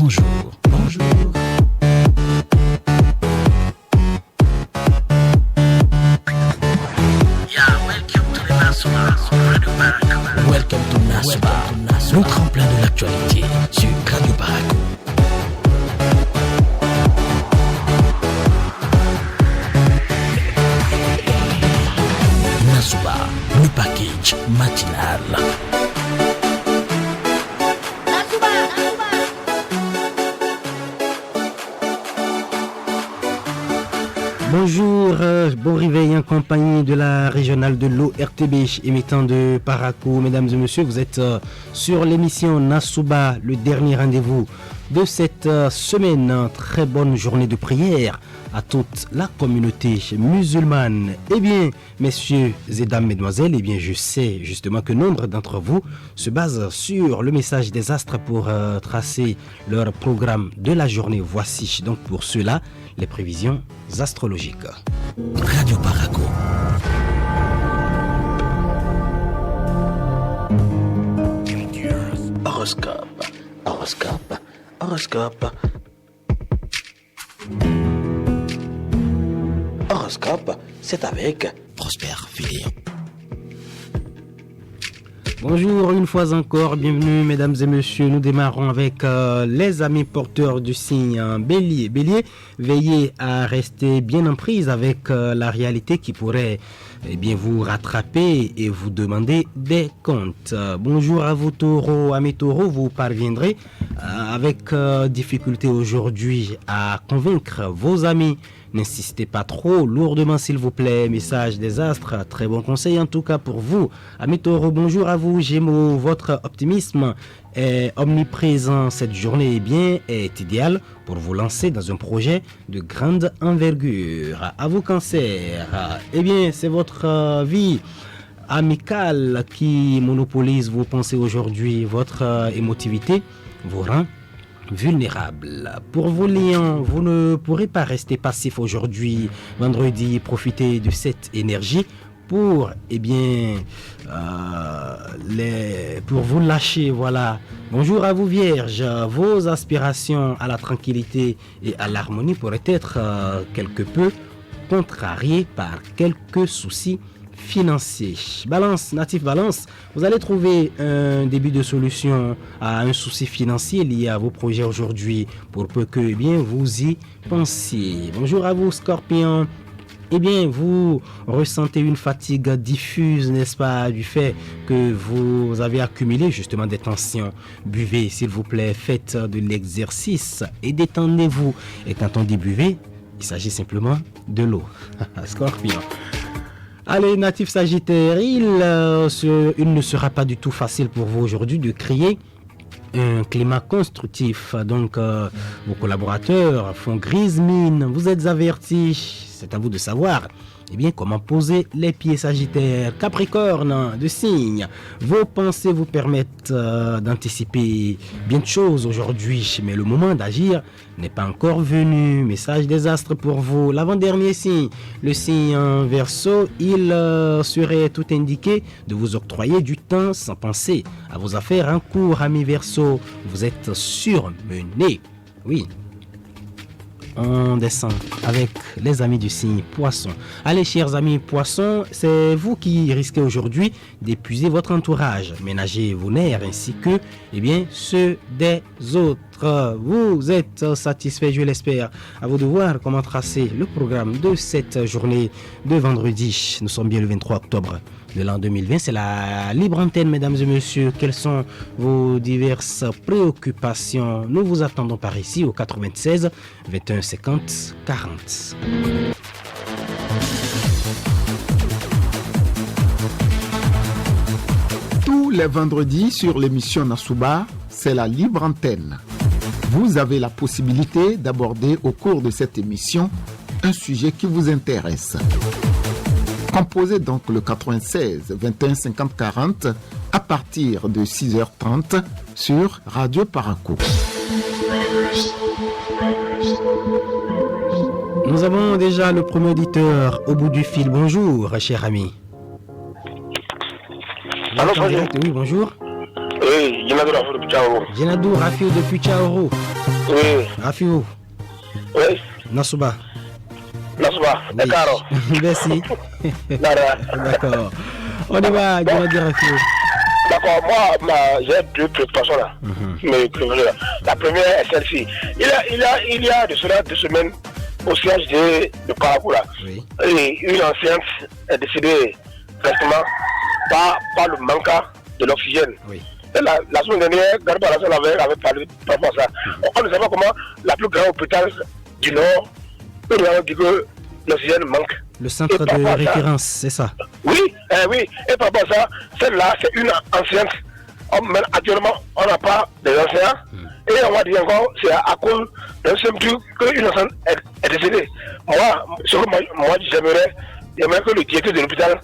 bonjour, bonjour. Welcome to Nasuba, le tremplin de l'actualité sur Radio Paraco. Nasuba, le package matinal. Bonjour, bon réveil en compagnie de la régionale de l'ORTB émettant de Paraco. Mesdames et messieurs, vous êtes sur l'émission Nasuba, le dernier rendez-vous de cette semaine. Très bonne journée de prière à toute la communauté musulmane. Eh bien, messieurs et dames, mesdemoiselles, eh bien, je sais justement que nombre d'entre vous se basent sur le message des astres pour tracer leur programme de la journée. Voici donc pour cela les prévisions astrologiques. Radio Paraco. Horoscope, horoscope, horoscope. Horoscope, c'est avec Prosper Filion. Bonjour une fois encore, bienvenue mesdames et messieurs. Nous démarrons avec les amis porteurs du signe Bélier. Bélier, veillez à rester bien en prise avec la réalité qui pourrait vous rattraper et vous demander des comptes. Bonjour à vous taureaux, amis taureaux, vous parviendrez avec difficulté aujourd'hui à convaincre vos amis. N'insistez pas trop lourdement s'il vous plaît. Message des astres, très bon conseil en tout cas pour vous. Amis taureaux, bonjour à vous Gémeaux. Votre optimisme est omniprésent cette journée est idéal pour vous lancer dans un projet de grande envergure. À vous Cancer, c'est votre vie amicale qui monopolise vos pensées aujourd'hui. Votre émotivité vous rend vulnérable. Pour vous Lions, vous ne pourrez pas rester passif aujourd'hui, vendredi. Profitez de cette énergie pour pour vous lâcher, voilà. Bonjour à vous Vierges, vos aspirations à la tranquillité et à l'harmonie pourraient être quelque peu contrariées par quelques soucis financier. Balance, natif Balance, vous allez trouver un début de solution à un souci financier lié à vos projets aujourd'hui pour peu que vous y pensiez. Bonjour à vous Scorpion. Vous ressentez une fatigue diffuse, n'est-ce pas, du fait que vous avez accumulé justement des tensions. Buvez, s'il vous plaît, faites de l'exercice et détendez-vous. Et quand on dit buvez, il s'agit simplement de l'eau. Scorpion. Allez, natif Sagittaire, il ne sera pas du tout facile pour vous aujourd'hui de créer un climat constructif. Donc, vos collaborateurs font grise mine. Vous êtes avertis. C'est à vous de savoir comment poser les pieds Sagittaire. Capricorne de signe, vos pensées vous permettent d'anticiper bien de choses aujourd'hui, mais le moment d'agir n'est pas encore venu. Message des astres pour vous. L'avant-dernier signe, le signe Verseau, il serait tout indiqué de vous octroyer du temps sans penser à vos affaires en cours, amis Verseau. Vous êtes surmené. Oui. On descend avec les amis du signe Poisson. Allez, chers amis Poissons, c'est vous qui risquez aujourd'hui d'épuiser votre entourage. Ménagez vos nerfs ainsi que ceux des autres. Vous êtes satisfait, je l'espère. À vous de voir comment tracer le programme de cette journée de vendredi. Nous sommes bien le 23 octobre de l'an 2020. C'est la libre antenne, mesdames et messieurs. Quelles sont vos diverses préoccupations? Nous vous attendons par ici au 96 21 50 40. Tous les vendredis sur l'émission Nasuba, c'est la libre antenne. Vous avez la possibilité d'aborder au cours de cette émission un sujet qui vous intéresse. Composez donc le 96 21 50 40 à partir de 6h30 sur Radio Paraco. Nous avons déjà le premier auditeur au bout du fil. Bonjour, cher ami. Allô, bonjour. Oui, bonjour. Oui, Oui, Jinadou Rafiou depuis Tchaourou. Jinadou Rafiou depuis Tchaourou. Oui. Rafiou. Oui. Nasuba. Nasuba. D'accord. Merci. D'accord. On y va, Jinadou Rafiou. D'accord, moi, j'ai deux préoccupations là. La première est celle-ci. Il y a de cela 2 semaines au siège de Parakou là. Oui. Et une ancienne est décédée récemment par le manque de l'oxygène. Oui. Et la semaine dernière, Garba Alassane avait parlé par rapport à ça. On ne sait pas comment la plus grande hôpital du Nord, eux ont dit que l'oxygène manque. Le centre de référence, c'est ça? Oui, oui. Et par rapport à ça, celle-là, c'est une ancienne. Actuellement, on n'a pas des anciens. Et on va dire encore, c'est à cause d'un simple truc qu'une ancienne est décédée. Moi, j'aimerais que le directeur de l'hôpital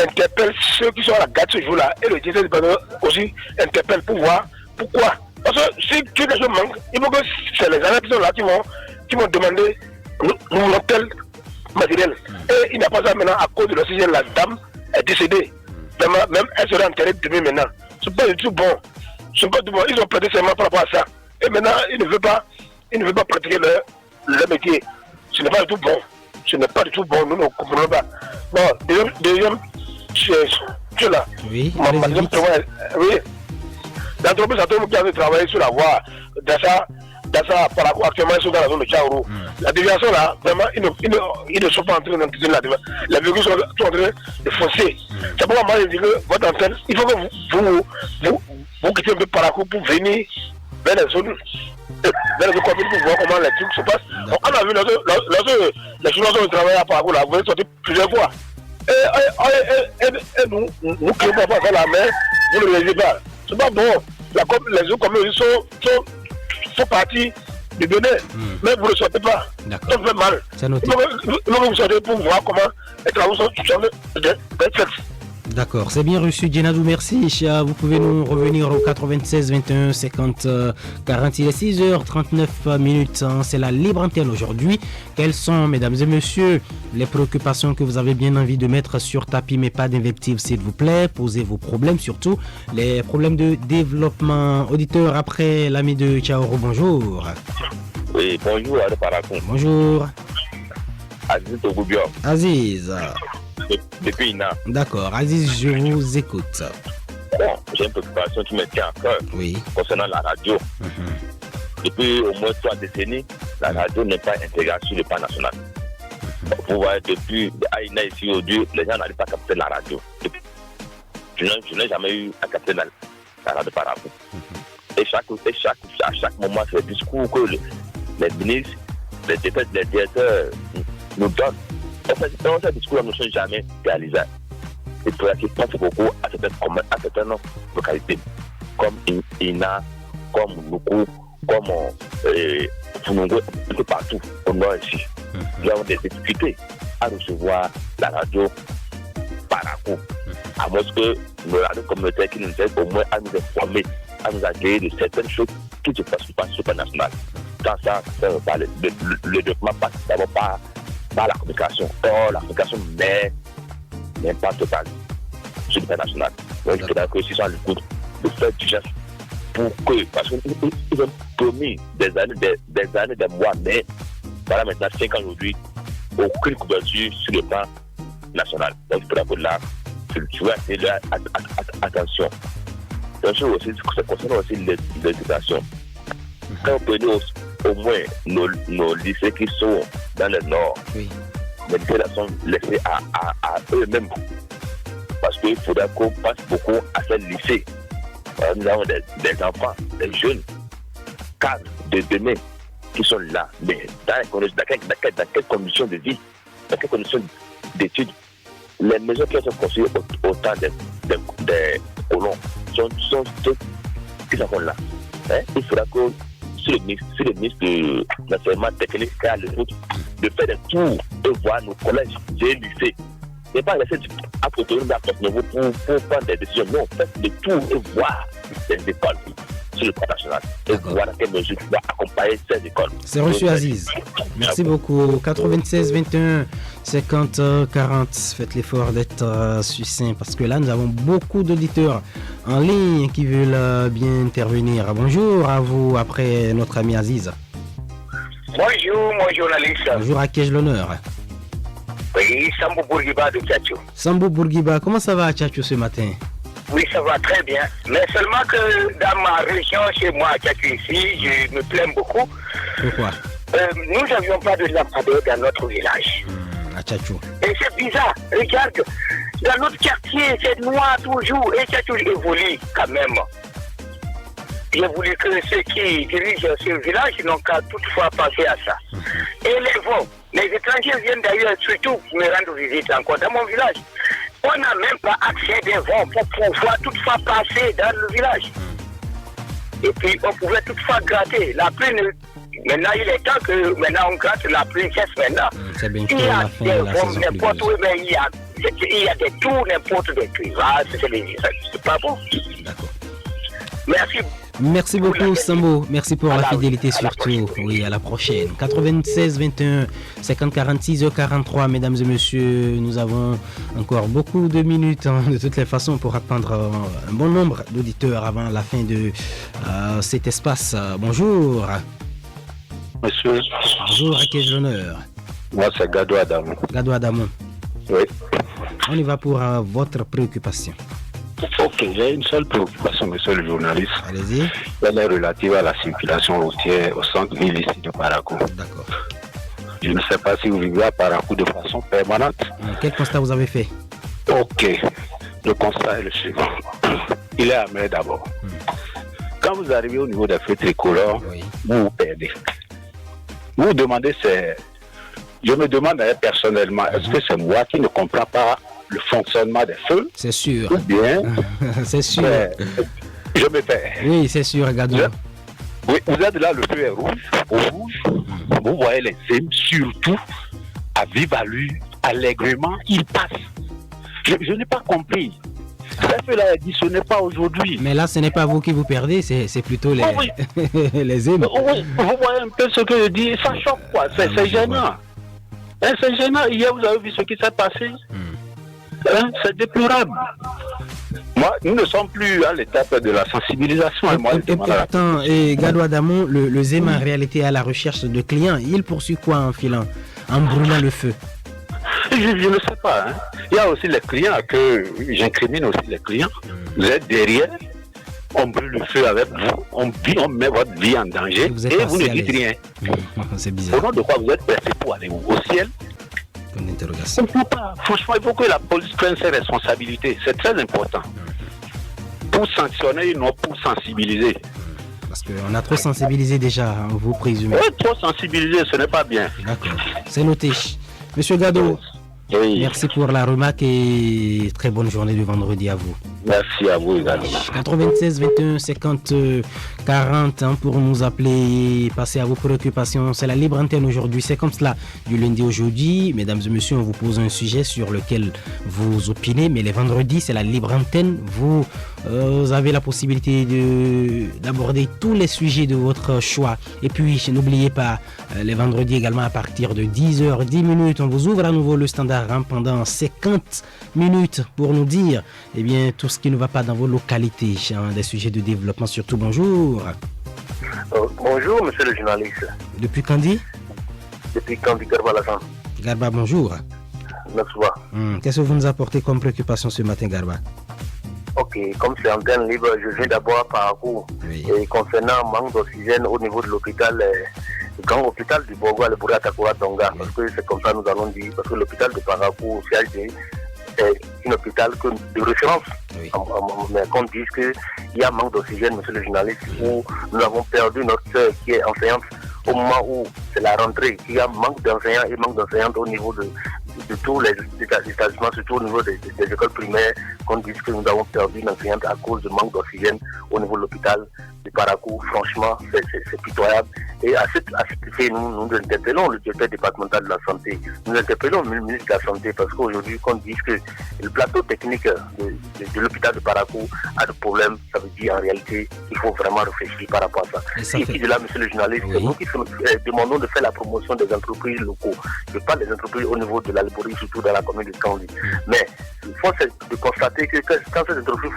interpelle ceux qui sont à la garde ce jour-là. Et le directeur de l'hôpital aussi interpelle pour voir pourquoi. Parce que si quelque chose manque, il faut que c'est les agents qui sont là qui vont demander nous tel matériel. Et il n'y a pas ça maintenant à cause de l'oxygène. La dame est décédée. Même elle sera enterrée demain maintenant. C'est pas du tout bon. C'est pas du tout bon. Ils ont prêté serment par rapport à ça. Et maintenant, ils ne veulent pas pratiquer leur métier. Ce n'est pas du tout bon. Ce n'est pas du tout bon. Nous ne comprenons pas. Bon, deuxième, c'est là. Oui, oui. L'entreprise a tout le monde qui a travaillé sur la voie d'Assa Parakou, actuellement, ils sont dans la zone de Tchaourou. La déviation là, vraiment, ils ne sont pas en train d'entrer la déviation. Les véhicules sont en train de foncer. C'est pourquoi moi je dis que votre antenne, il faut que vous quittez un peu Parakou pour venir vers les zones communes pour voir comment les trucs se passent. Donc, on a vu lorsque les situations de travail à Parakou là, vous êtes sortis plusieurs fois. Et nous créons pas ça là, mais vous ne le réalisez pas. C'est pas bon. Les zones communes sont partis de donner, mais vous ne le sortez pas. Ça fait mal. C'est noté. Vous sortez pour voir comment les travaux sont faits. D'accord, c'est bien reçu, Jinadou, merci. Vous pouvez nous revenir au 96 21 50 40. Il est 6h39 minutes. C'est la libre antenne aujourd'hui. Quelles sont, mesdames et messieurs, les préoccupations que vous avez bien envie de mettre sur tapis, mais pas d'invectives, s'il vous plaît. Posez vos problèmes, surtout les problèmes de développement. Auditeur, après l'ami de Tchaourou, bonjour. Oui, bonjour, Adé Parakou. Bonjour. Aziz Togoubio. Aziz. Depuis Ina. D'accord, Aziz, je vous écoute. Bon, j'ai une préoccupation qui me tient à cœur concernant la radio. Depuis au moins 3 décennies, la radio n'est pas intégrée sur le plan national. Vous voyez, depuis Aïna ici aujourd'hui, les gens n'arrivent pas à capter la radio. Je n'ai jamais eu à capter la radio Parakou. Et à chaque moment, c'est le discours que les ministres, les directeurs nous donnent. En fait, dans ce discours, nous ne sommes jamais réalisés. Et pour ça, pense beaucoup à certaines localités, comme Ina, comme Nuku, comme Funungo, un peu partout au nord ici. Nous avons des difficultés à recevoir la radio Parakou. À moins que nos radios communautaires qui nous aident au moins à nous informer, à nous accueillir de certaines choses qui se passent sur le plan national. Dans ça, le développement passe d'abord par la communication. Or, la communication n'est pas totale sur le plan national. Donc, il faudra que si sont à l'écoute de faire du geste pour que, parce qu'ils ont promis des années, des mois, mais voilà maintenant 5 ans aujourd'hui, aucune couverture sur le plan national. Donc, il faudra que là, tu vas attirer leur attention. Donc, ça concerne aussi l'éducation. Quand on peut au moins nos lycées qui sont dans le nord, les lycées sont laissés à eux-mêmes. Parce qu'il faudra qu'on passe beaucoup à ces lycées. Nous avons des enfants, des jeunes cadres de demain qui sont là. Mais dans quelles conditions de vie, dans quelles conditions d'études, les maisons qui sont construites au temps des colons sont toutes qui sont là. Il faudra que sur le ministre de l'enseignement technique qui a le route de faire des tours et voir nos collèges et lycées. Et pas laisser à côté de la pour prendre des décisions. Non, faites des tours et voir les écoles. sur le plan national. Et voir dans quelle mesure tu dois accompagner ces écoles. C'est reçu, Aziz. Merci beaucoup. 96 21 50 40. Faites l'effort d'être succinct parce que là, nous avons beaucoup d'auditeurs en ligne qui veulent bien intervenir. Bonjour à vous après notre ami Aziz. Bonjour, mon journaliste. Bonjour, à qui ai-je l'honneur? Oui, Sambou Bourguiba de Tchatchou. Sambou Bourguiba, comment ça va à Tchatchou ce matin? Oui, ça va très bien. Mais seulement que dans ma région, chez moi à Tchatchou ici, je me plains beaucoup. Pourquoi? Nous n'avions pas de lampadaire dans notre village. À Tchatchou. Et c'est bizarre. Regarde, dans notre quartier, c'est noir toujours. Et Tchatchou évolue quand même. J'ai voulu que ceux qui dirigent ce village n'ont qu'à toutefois penser à ça. Et les étrangers viennent d'ailleurs surtout me rendre visite encore dans mon village. On n'a même pas accès des vents pour pouvoir toutefois passer dans le village. Et puis on pouvait toutefois gratter. La pluie, maintenant il est temps que maintenant on gratte la pluie cesse maintenant. C'est bien Il y a des vents n'importe où, mais il y a des tours, n'importe des crevasses, c'est pas bon. D'accord. Merci. Merci beaucoup Sambo, merci pour la fidélité surtout. Oui, à la prochaine. 96 21 50 46 43, mesdames et messieurs, nous avons encore beaucoup de minutes de toutes les façons pour attendre un bon nombre d'auditeurs avant la fin de cet espace. Bonjour. Monsieur. Bonjour, à qui ai-je l'honneur? Moi, c'est Gado Adamou. Gado Adamou. Oui. On y va pour votre préoccupation. Ok, j'ai une seule préoccupation, monsieur le journaliste. Allez-y. Elle est relative à la circulation routière au centre-ville ici de Parakou. D'accord. Je ne sais pas si vous vivez à Parakou de façon permanente. Quel constat vous avez fait? Ok, le constat est le suivant. Il est amer d'abord. Quand vous arrivez au niveau des feux tricolores, vous vous perdez. Vous vous demandez, je me demande personnellement, est-ce que c'est moi qui ne comprends pas le fonctionnement des feux? C'est sûr. Ou bien, c'est sûr. Je me perds. Oui, c'est sûr, Gado. Oui, vous êtes là, le feu est rouge. Vous voyez les aimes, surtout, à vive allure, allègrement, ils passent. Je n'ai pas compris. Ce feu-là, ce n'est pas aujourd'hui. Mais là, ce n'est pas vous qui vous perdez, c'est plutôt les, les aimes. Oui, vous voyez un peu ce que je dis, ça choque quoi, c'est gênant. C'est gênant, hier vous avez vu ce qui s'est passé. C'est déplorable. Moi, nous ne sommes plus à l'étape de la sensibilisation. Et pourtant, Gado Adamou, le ZEM en réalité est à la recherche de clients. Il poursuit quoi en filant, en brûlant le feu? Je ne sais pas. Il y a aussi les clients que j'incrimine aussi les clients. Vous êtes derrière, on brûle le feu avec vous, on met votre vie en danger et vous ne dites rien. C'est bizarre. Au nom de quoi vous êtes pressé pour aller au ciel? Une interrogation. Franchement, il faut que la police prenne ses responsabilités. C'est très important. Pour sanctionner, non pour sensibiliser. Parce qu'on a trop sensibilisé déjà, vous présumez. Oui, trop sensibilisé, ce n'est pas bien. D'accord. C'est noté. Monsieur Gado, oui. Merci pour la remarque et très bonne journée de vendredi à vous. Merci à vous également. 96 21 50 40 pour nous appeler et passer à vos préoccupations. C'est la libre antenne aujourd'hui. C'est comme cela du lundi au jeudi. Mesdames et messieurs, on vous pose un sujet sur lequel vous opinez. Mais les vendredis, c'est la libre antenne. Vous avez la possibilité d'aborder tous les sujets de votre choix. Et puis, n'oubliez pas, les vendredis également à partir de 10h10, on vous ouvre à nouveau le standard pendant 50 minutes pour nous dire tout ce qui ne va pas dans vos localités, des sujets de développement surtout. Bonjour. Bonjour monsieur le journaliste. Depuis quand dit? Depuis quand dit Garba Lassan. Garba, bonjour. Merci. Qu'est-ce que vous nous apportez comme préoccupation ce matin, Garba? Ok, comme c'est antenne libre, je viens d'abord à Parakou. Oui. Et concernant manque d'oxygène au niveau de l'hôpital, le grand hôpital du Bogo, le Bourga Takura Tonga, parce que c'est comme ça nous allons dire, parce que l'hôpital de Parakou, CHD, c'est un hôpital de référence. Oui. Mais qu'on dise qu'il y a manque d'oxygène, monsieur le journaliste, où nous avons perdu notre soeur qui est enseignante au moment où c'est la rentrée, il y a manque d'enseignants et manque d'enseignantes au niveau de tous les établissements, surtout au niveau des écoles primaires, qu'on dise que nous avons perdu une enseignante à cause de manque d'oxygène au niveau de l'hôpital du Parakou, franchement, c'est pitoyable. Et à cet effet, nous interpellons le directeur départemental de la santé, nous interpellons le ministre de la Santé, parce qu'aujourd'hui, qu'on dise que le plateau technique de l'hôpital de Parakou a des problèmes, ça veut dire en réalité qu'il faut vraiment réfléchir par rapport à ça. Et puis de là, monsieur le journaliste, c'est nous qui demandons de faire la promotion des entreprises locaux. Je parle des entreprises au niveau de l'Albouri, surtout dans la commune de Kandy. Mais il faut de constater que quand ces entreprises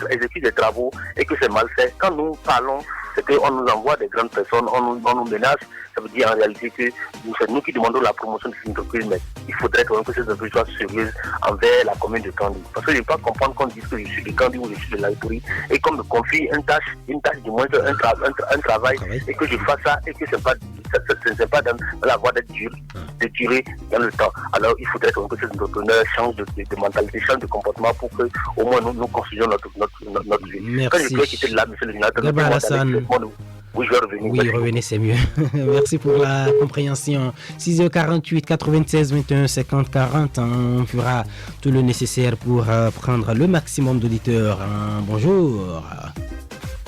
exécutent des travaux et que c'est mal fait, quand nous parlons, c'est qu'on nous envoie des grandes personnes, on nous menace. Ça veut dire en réalité que c'est nous qui demandons la promotion de ces entreprises, mais il faudrait quand même que ces entreprises soient sérieuses envers la commune de Kandy. Parce que je ne peux pas comprendre qu'on dise que je suis de Kandy ou je suis de l'Albouri et qu'on me confie une tâche du moins un travail et que je fasse ça et que ce n'est pas dans la voie de durer dans le temps. Alors il faudrait quand même que ces entrepreneurs changent de mentalité, changent de comportement pour que au moins nous construisions notre vie. Merci. Quand je peux quitter de là, monsieur le général, oui, je vais revenir. Oui, revenez, c'est mieux. Merci pour la compréhension. 6h48, 96 21 50 40. On fera tout le nécessaire pour prendre le maximum d'auditeurs. Bonjour.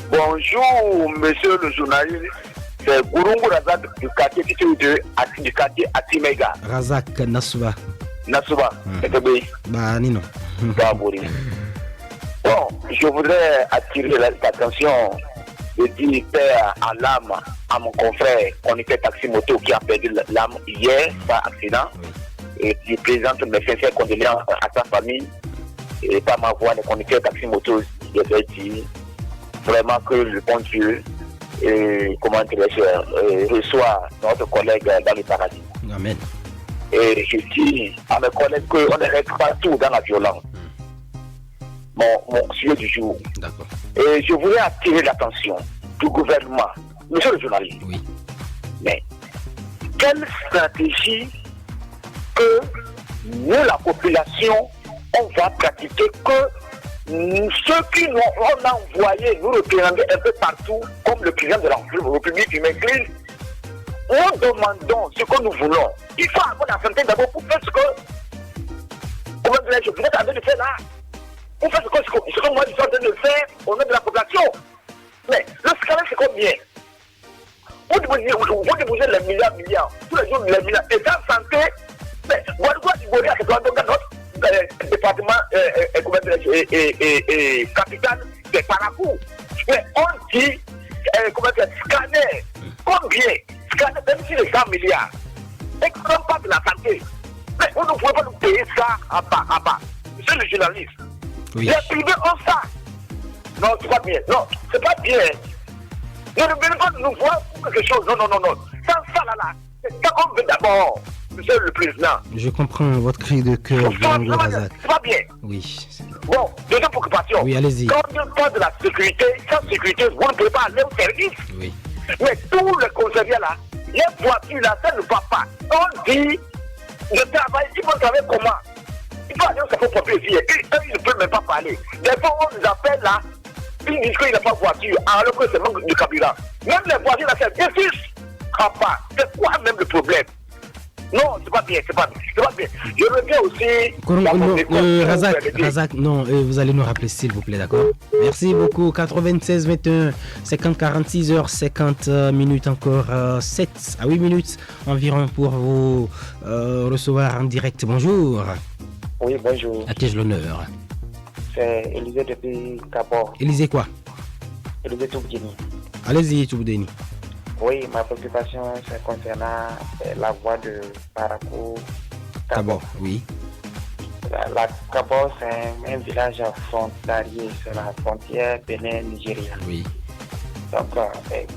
Bonjour, monsieur le journaliste. C'est Gourungu Razak du quartier du quartier Atimega. Razak Nasuba. Nasuba, c'est bien. Bah, Nino. Bon, je voudrais attirer l'attention de dire père à l'âme à mon confrère conducteur taxi moto qui a perdu l'âme hier par accident. Et je présente mes sincères condoléances à sa famille et par ma voix de conducteur taxi moto. Je vais dire vraiment que le bon Dieu reçoit notre collègue dans le paradis. Amen. Et je dis à mes collègues qu'on ne reste pas tout dans la violence. Mon sujet du jour. D'accord. Et je voulais attirer l'attention du gouvernement, monsieur le journaliste. Oui. Mais quelle stratégie que nous, la population, on va pratiquer que ceux qui nous ont envoyé nous représenter un peu partout, comme le président de la République qui m'incline, nous demandons ce que nous voulons. Il faut avoir la santé d'abord pour faire ce que vous êtes en train de faire là. Pour faire ce que moi je suis en train de faire au nom de la population. Mais le scandale c'est combien? Vous débouchez les milliards, tous les jours les milliards. Et dans santé, mais Ouagadougou Dibori a dans notre département et capitale des Parakou. Mais on dit, scanner, combien? Scanner, même si les 100 milliards. Et qu'on parle pas de la santé. Mais on ne pouvait pas nous payer ça à bas. Monsieur le journaliste. Oui. Les privés ont ça. Non, c'est pas bien. Non, c'est pas bien. Nous ne venons pas nous voir pour quelque chose. Non. Sans ça là, c'est ça qu'on veut d'abord, monsieur le président. Je comprends votre cri de cœur, Gourungu Razak. C'est pas bien. Oui. Bon, deuxième préoccupation. Oui, allez-y. Quand on parle de la sécurité, sans sécurité, vous ne pouvez pas aller au service. Oui. Mais tous les commissariats là, les voitures là, ça ne va pas. On dit, le travail, ils vont travailler comment? Il faut aller au sapeur pompier ici. Et eux, ils ne peuvent même pas parler. Des fois, on nous appelle là, ils disent qu'il n'a pas de voiture, alors que c'est manque de carburant. Même les voitures là, c'est difficile. C'est quoi même le problème? Non, c'est pas bien. Je reviens aussi. Razak, non, vous allez nous rappeler s'il vous plaît, d'accord? Merci beaucoup. 96 21 50 46 heures 50 minutes encore 7 à 8 minutes environ pour vous recevoir en direct. Bonjour. Oui, bonjour. À qui ai-je l'honneur? C'est Élisée depuis Capor. Élisée quoi? Élisée Toubdini. Allez-y, Toubdini. Oui, ma préoccupation, c'est concernant la voie de Parakou. Capor, oui. La Capor, c'est un village frontalier sur la frontière Bénin-Nigeria. Oui. Donc,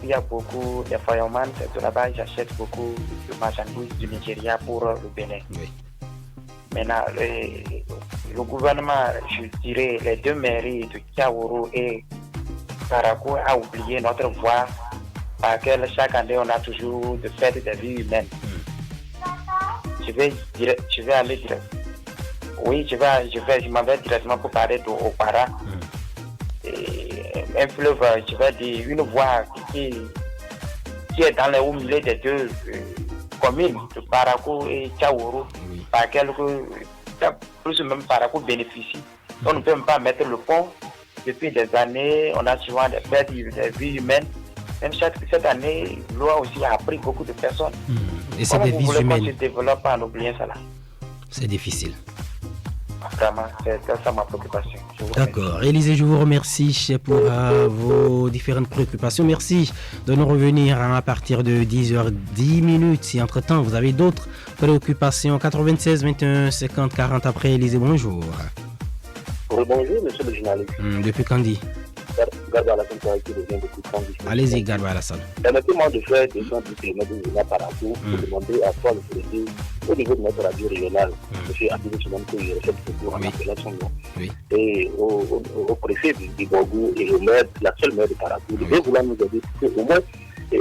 il y a beaucoup de firemen de là-bas, j'achète beaucoup de marchandises du Nigeria pour le Bénin. Oui. Maintenant, le gouvernement, je dirais, les deux mairies de Tiaourou et Parakou a oublié notre voie par laquelle chaque année on a toujours de perdre des vies humaines. Je vais aller direct. Oui, je m'en vais directement pour parler d'Opara. Un fleuve, je vais dire, une voie qui est dans le haut milieu des deux communes de Parakou et Tiaourou, par laquelle plus ou même Parakou bénéficie. On ne peut même pas mettre le pont depuis des années, on a souvent des pertes de vie humaines. Même cette année, l'eau aussi a pris beaucoup de personnes. Et c'est des vies humaines. Qu'on se développe en oubliant ça là. C'est difficile. Vraiment, c'est ça ma préoccupation. D'accord. Élisée, je vous remercie pour vos différentes préoccupations. Merci de nous revenir à partir de 10h10. Si entre-temps, vous avez d'autres préoccupations, 96 21 50 40 après. Élisée, bonjour. Bonjour, monsieur le journaliste. Depuis quand dit Garba Alassane qui revient depuis Kandi. Allez-y, Garba Alassane. Permettez-moi de faire 210 km par rapport pour demander à toi le président au niveau de notre radio régionale, M. Abdou Souman, que je refais toujours en appelant son nom, et au préfet du Borgou et au maire, la seule maire de Parakou, de bien vouloir nous aider pour qu'au moins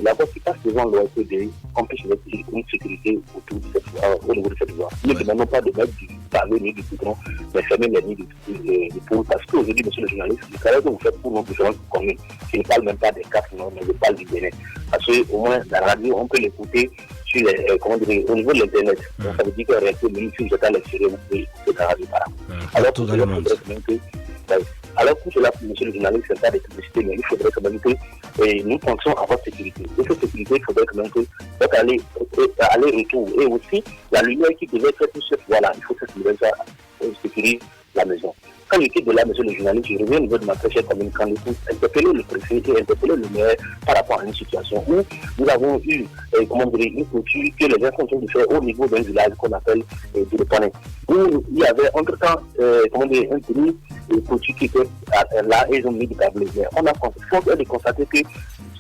la voie qui passe devant l'OSD, qu'on puisse mettre une sécurité autour de au niveau de cette voie. Nous ne demandons pas de mettre du pavé ni du goudron, mais fermer les nids de poules, parce qu'aujourd'hui, monsieur le journaliste, le travail que vous faites pour nos différentes communes, je ne parle même pas des quatre, non, mais je parle du Bénin. Parce qu'au moins, la radio, on peut l'écouter sur les, au niveau de l'internet. Donc, ça veut dire qu'en réalité, même si vous êtes à l'extérieur, vous pouvez écouter la radio par rapport. Alors pour cela, monsieur le journaliste, c'est pas des publicités, mais il faudrait quand même que nous pensions à votre sécurité. Et cette sécurité, il faudrait quand même que votre aller-retour et aussi la lumière qui devait être sur cette voie-là, il faut que cette lumière sécurise la maison. Quand je quitte de là, monsieur le journaliste, je reviens au niveau de ma très chère commune Kandi pour interpeller le préfet et interpeller le maire par rapport à une situation où nous avons eu une clôture que les gens sont en train de faire au niveau d'un village qu'on appelle Delepané, où il y avait entre-temps un tenue clôture qui était là et ils ont mis du câble. Mais on a force de constater que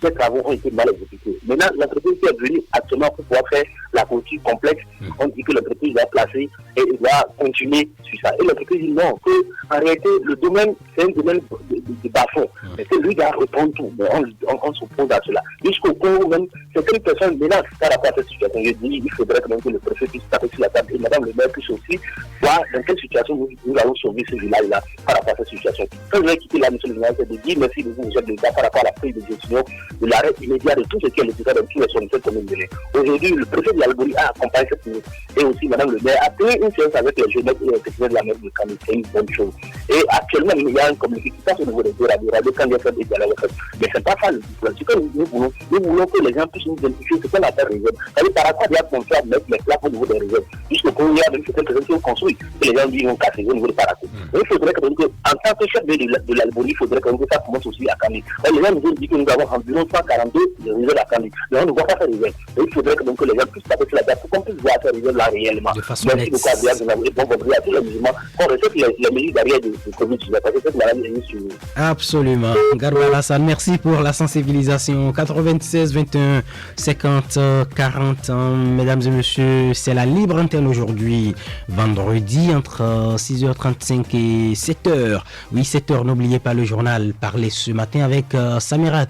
ces travaux ont été mal exécutés. Maintenant, l'entreprise qui est venue actuellement pour pouvoir faire la clôture complexe, on dit que l'entreprise va placer et va continuer sur ça. Et l'entreprise dit non, que en réalité, le domaine, c'est un domaine de bas-fond. Mais que lui va reprendre tout. Mais on s'oppose à cela. Jusqu'au point où même, certaines personnes menacent par rapport à cette situation. Je dis, il faudrait quand même que le préfet puisse taper sur la table et madame le maire puisse aussi voir dans quelle situation nous allons sauver ce village-là par rapport à cette situation. Quand je vais quitter là, monsieur le maire, c'est de dire merci beaucoup aux chefs de l'État par rapport à la prise de décision de l'arrêt immédiat de tout ce qui est l'état dans tous les zones de cette commune de l'Est. Aujourd'hui, le préfet de l'Albori a accompagné cette ministre et aussi madame le maire a tenu une séance avec les jeunes et les techniciens de la maire de Kandi. C'est une bonne chose. Et actuellement, il y a un communiqué qui passe au niveau des deux radios quand il y a fait des dialogues. Mais c'est pas ça le problème. Ce que nous voulons que les gens puissent nous identifier ce qu'on appelle réserve. C'est-à-dire par rapport à la confiance à mettre les plaques au niveau des réserves. Jusqu'au point où il y a même certaines personnes qui ont construit que les gens disent vont casser au niveau de Parakou. Il faudrait que, en tant que chef de l'Albori, il faudrait que ça commence aussi à Kandi. Les gens nous ont dit que nous avons environ 142 réserves à Kandi. Mais on ne voit pas faire réserve. Il faudrait que les gens puissent taper sur la table pour qu'on puisse voir faire réserve là réellement. De façon nette. Merci beaucoup à Diane. Bon vendredi à tous les musulmans. On respecte les mesures d'arrière de Covid-19 parce que cette maladie est sur nous. Absolument. Garba Alassane, merci pour la sensibilisation. 96 21 50 40. Mesdames et messieurs, c'est la libre antenne aujourd'hui, vendredi entre 6h35 et 7h. Oui, 7h, n'oubliez pas le journal parlé ce matin avec Samirat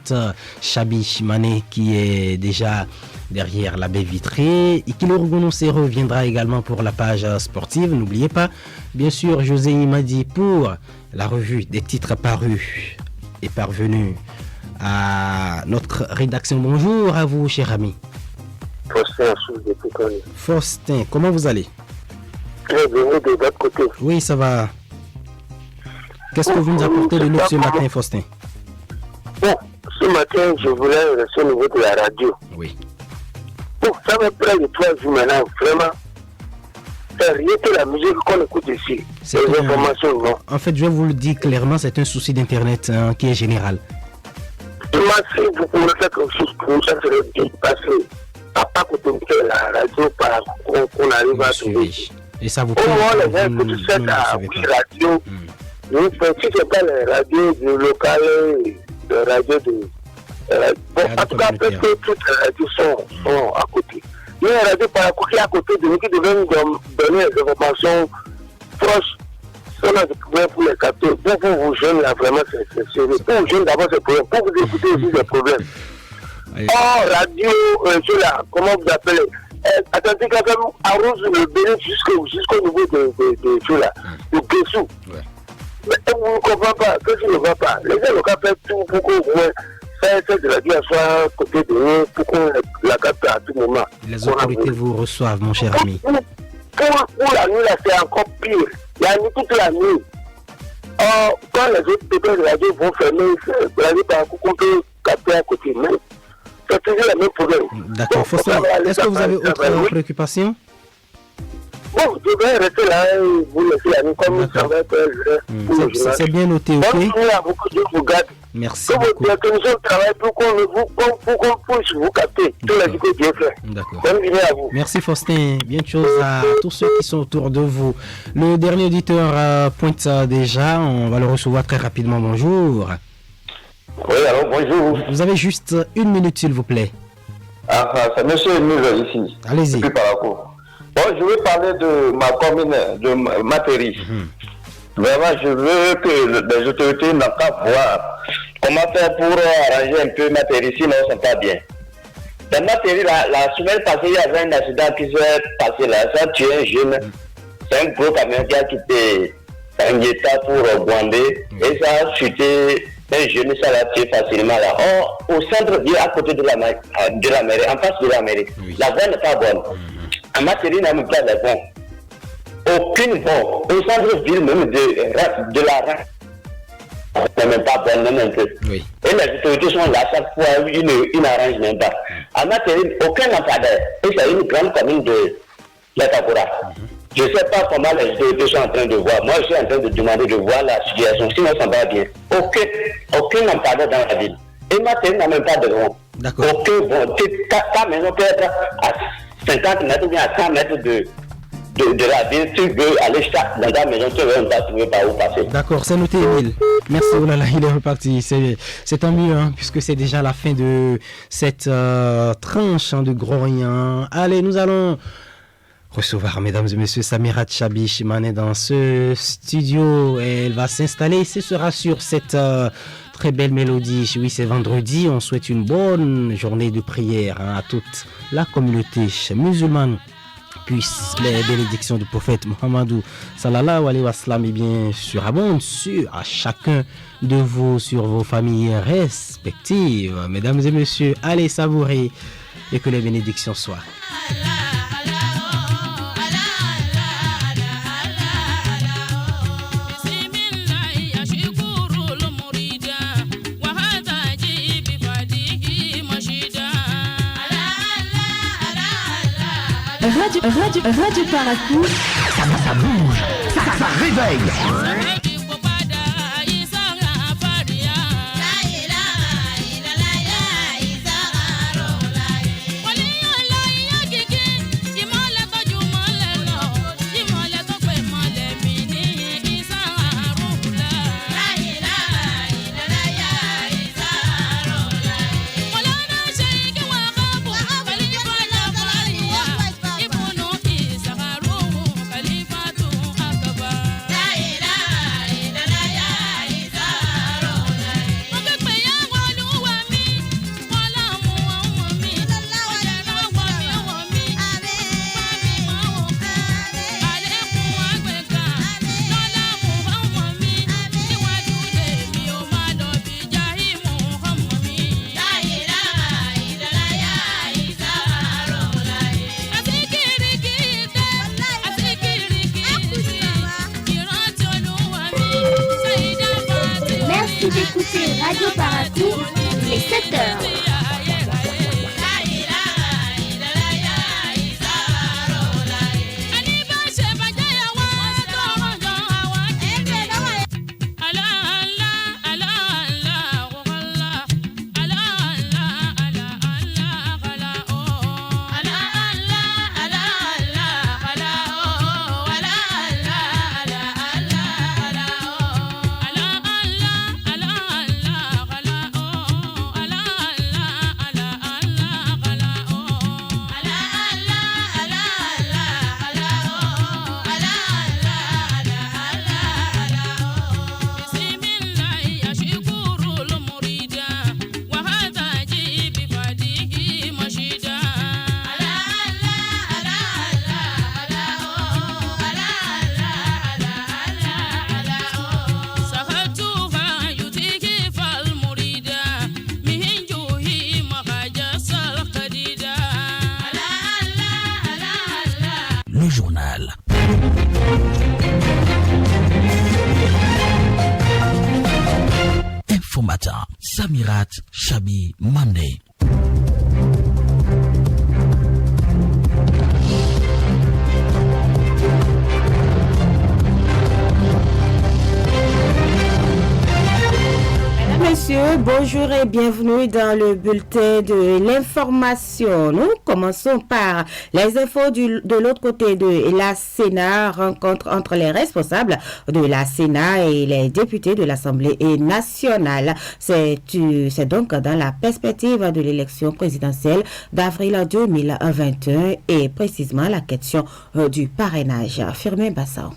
Chabi Mané qui est déjà derrière la baie vitrée et qui reviendra également pour la page sportive. N'oubliez pas, bien sûr, José Imadi pour la revue des titres parus et parvenus à notre rédaction. Bonjour à vous, cher ami. Faustin, comment vous allez? Très bien, de votre côté. Oui, ça va. Qu'est-ce que vous nous apportez de nous ce matin, Faustin? Bon, ce matin, je voulais rester au niveau de la radio. Oui. Bon, ça fait près de 3 jours maintenant, vraiment. C'est rien que la musique qu'on écoute ici. Les informations, non. En fait, je vais vous le dire clairement, c'est un souci d'Internet qui est général. Merci beaucoup de faire quelque chose pour ça, serait bien passé. À pas contempler la radio qu'on arrive à trouver. Et ça vous plaît? Au moins, les gens écoutent cette radio. Nous, si ce n'est pas les radios du local, les radios de... bon, en tout cas, presque toutes les radios sont à côté. Il y a une radio par qui est à côté de nous qui devait nous donner des informations proches. Si on a des problèmes pour les capter, pour vous jeunes, là, vraiment, c'est sérieux. Pour vous jeunes, d'abord, c'est problème. Pour vous écouter aussi, des problèmes. Oh, radio, comment vous appelez? Atlantique FM arrose le Bénin jusqu'au niveau de ceux-là, de Guessou. Mais vous ne comprenez pas, que je ne vois pas. Les gens locaux font tout pour qu'au moins cette radio soit côté de nous, pour qu'on la capte à tout moment. Les autorités vous reçoivent, mon cher ami. Pour la nuit, là, c'est encore pire. La nuit, toute la nuit. quand les autres pépins de radio vont fermer, la radio par contre, on peut capter à côté. Mais c'est toujours le même problème. D'accord. Faustin, est-ce que vous avez autre préoccupation? Bon, je vais rester là et vous laisser à nous comme ça va être. C'est bien noté, ok? Beaucoup de vous gardent. Merci que beaucoup. La commission travaille pour qu'on puisse vous capter. Tout la vie que Dieu fait. D'accord. Bonne journée à vous. Merci Faustin. Bien de choses à tous ceux qui sont autour de vous. Le dernier auditeur pointe déjà. On va le recevoir très rapidement. Bonjour. Oui, alors bonjour. Vous avez juste 1 minute, s'il vous plaît. Ah, c'est monsieur Emile ici. Allez-y. Depuis par la cour. Bon, je vais parler de ma commune de Matéry. Vraiment, je veux que les autorités n'ont qu'à voir comment faire pour arranger un peu Matéry, sinon c'est pas bien. Dans Matéry, la semaine passée, il y avait un accident qui s'est passé là. Ça a tué un jeune. C'est un gros camion qui a quitté un état pour Gwandé. Et ça a chuté un jeune, ça l'a tué facilement là. Au centre, à côté de la mairie, en face de la mairie, la voie n'est pas bonne. En Matéry, n'a même pas de bon. Aucune bon. Au centre-ville, même de la race, n'est même pas bonne, même un peu. Oui. Et les autorités sont là, chaque fois, ils n'arrangent même pas. En Matéry, aucun lampadaire. Et c'est une grande commune de l'Etakura. Je ne sais pas comment les autorités sont en train de voir. Moi, je suis en train de demander de voir la situation. Sinon, ça va bien. Aucun lampadaire dans la ville. Et Matéry n'a même pas de bon. D'accord. Aucun bon. Ta maison peut être à 50 mètres ou bien à 100 mètres de la ville. Tu veux aller dans ta maison, tu veux pas trouver par où passer. D'accord, c'est noté, Emile. Merci, oh là là, il est reparti. C'est tant mieux, hein, puisque c'est déjà la fin de cette tranche de Grognan. Allez, nous allons recevoir, mesdames et messieurs, Samira Tchabi Chimane dans ce studio. Elle va s'installer. Ce sera sur cette très belle mélodie. Oui, c'est vendredi. On souhaite une bonne journée de prière à toute la communauté musulmane. Puisse les bénédictions du prophète Mohamedou sallallahu alayhi wa sallam, et bien sûr abondent sur à chacun de vous, sur vos familles respectives. Mesdames et messieurs, allez savourer et que les bénédictions soient. Radio Paracourt, ça bouge, ça réveille. D'écouter Radio Paracourt, il est 7 heures. Le journal. Samirat Chabi Mandé. Messieurs, bonjour et bienvenue dans le bulletin de l'information. Nous commençons par les infos de l'autre côté de la Sénat, rencontre entre les responsables de la Sénat et les députés de l'Assemblée nationale. C'est donc dans la perspective de l'élection présidentielle d'avril 2021 et précisément la question du parrainage. Firmin Bassao.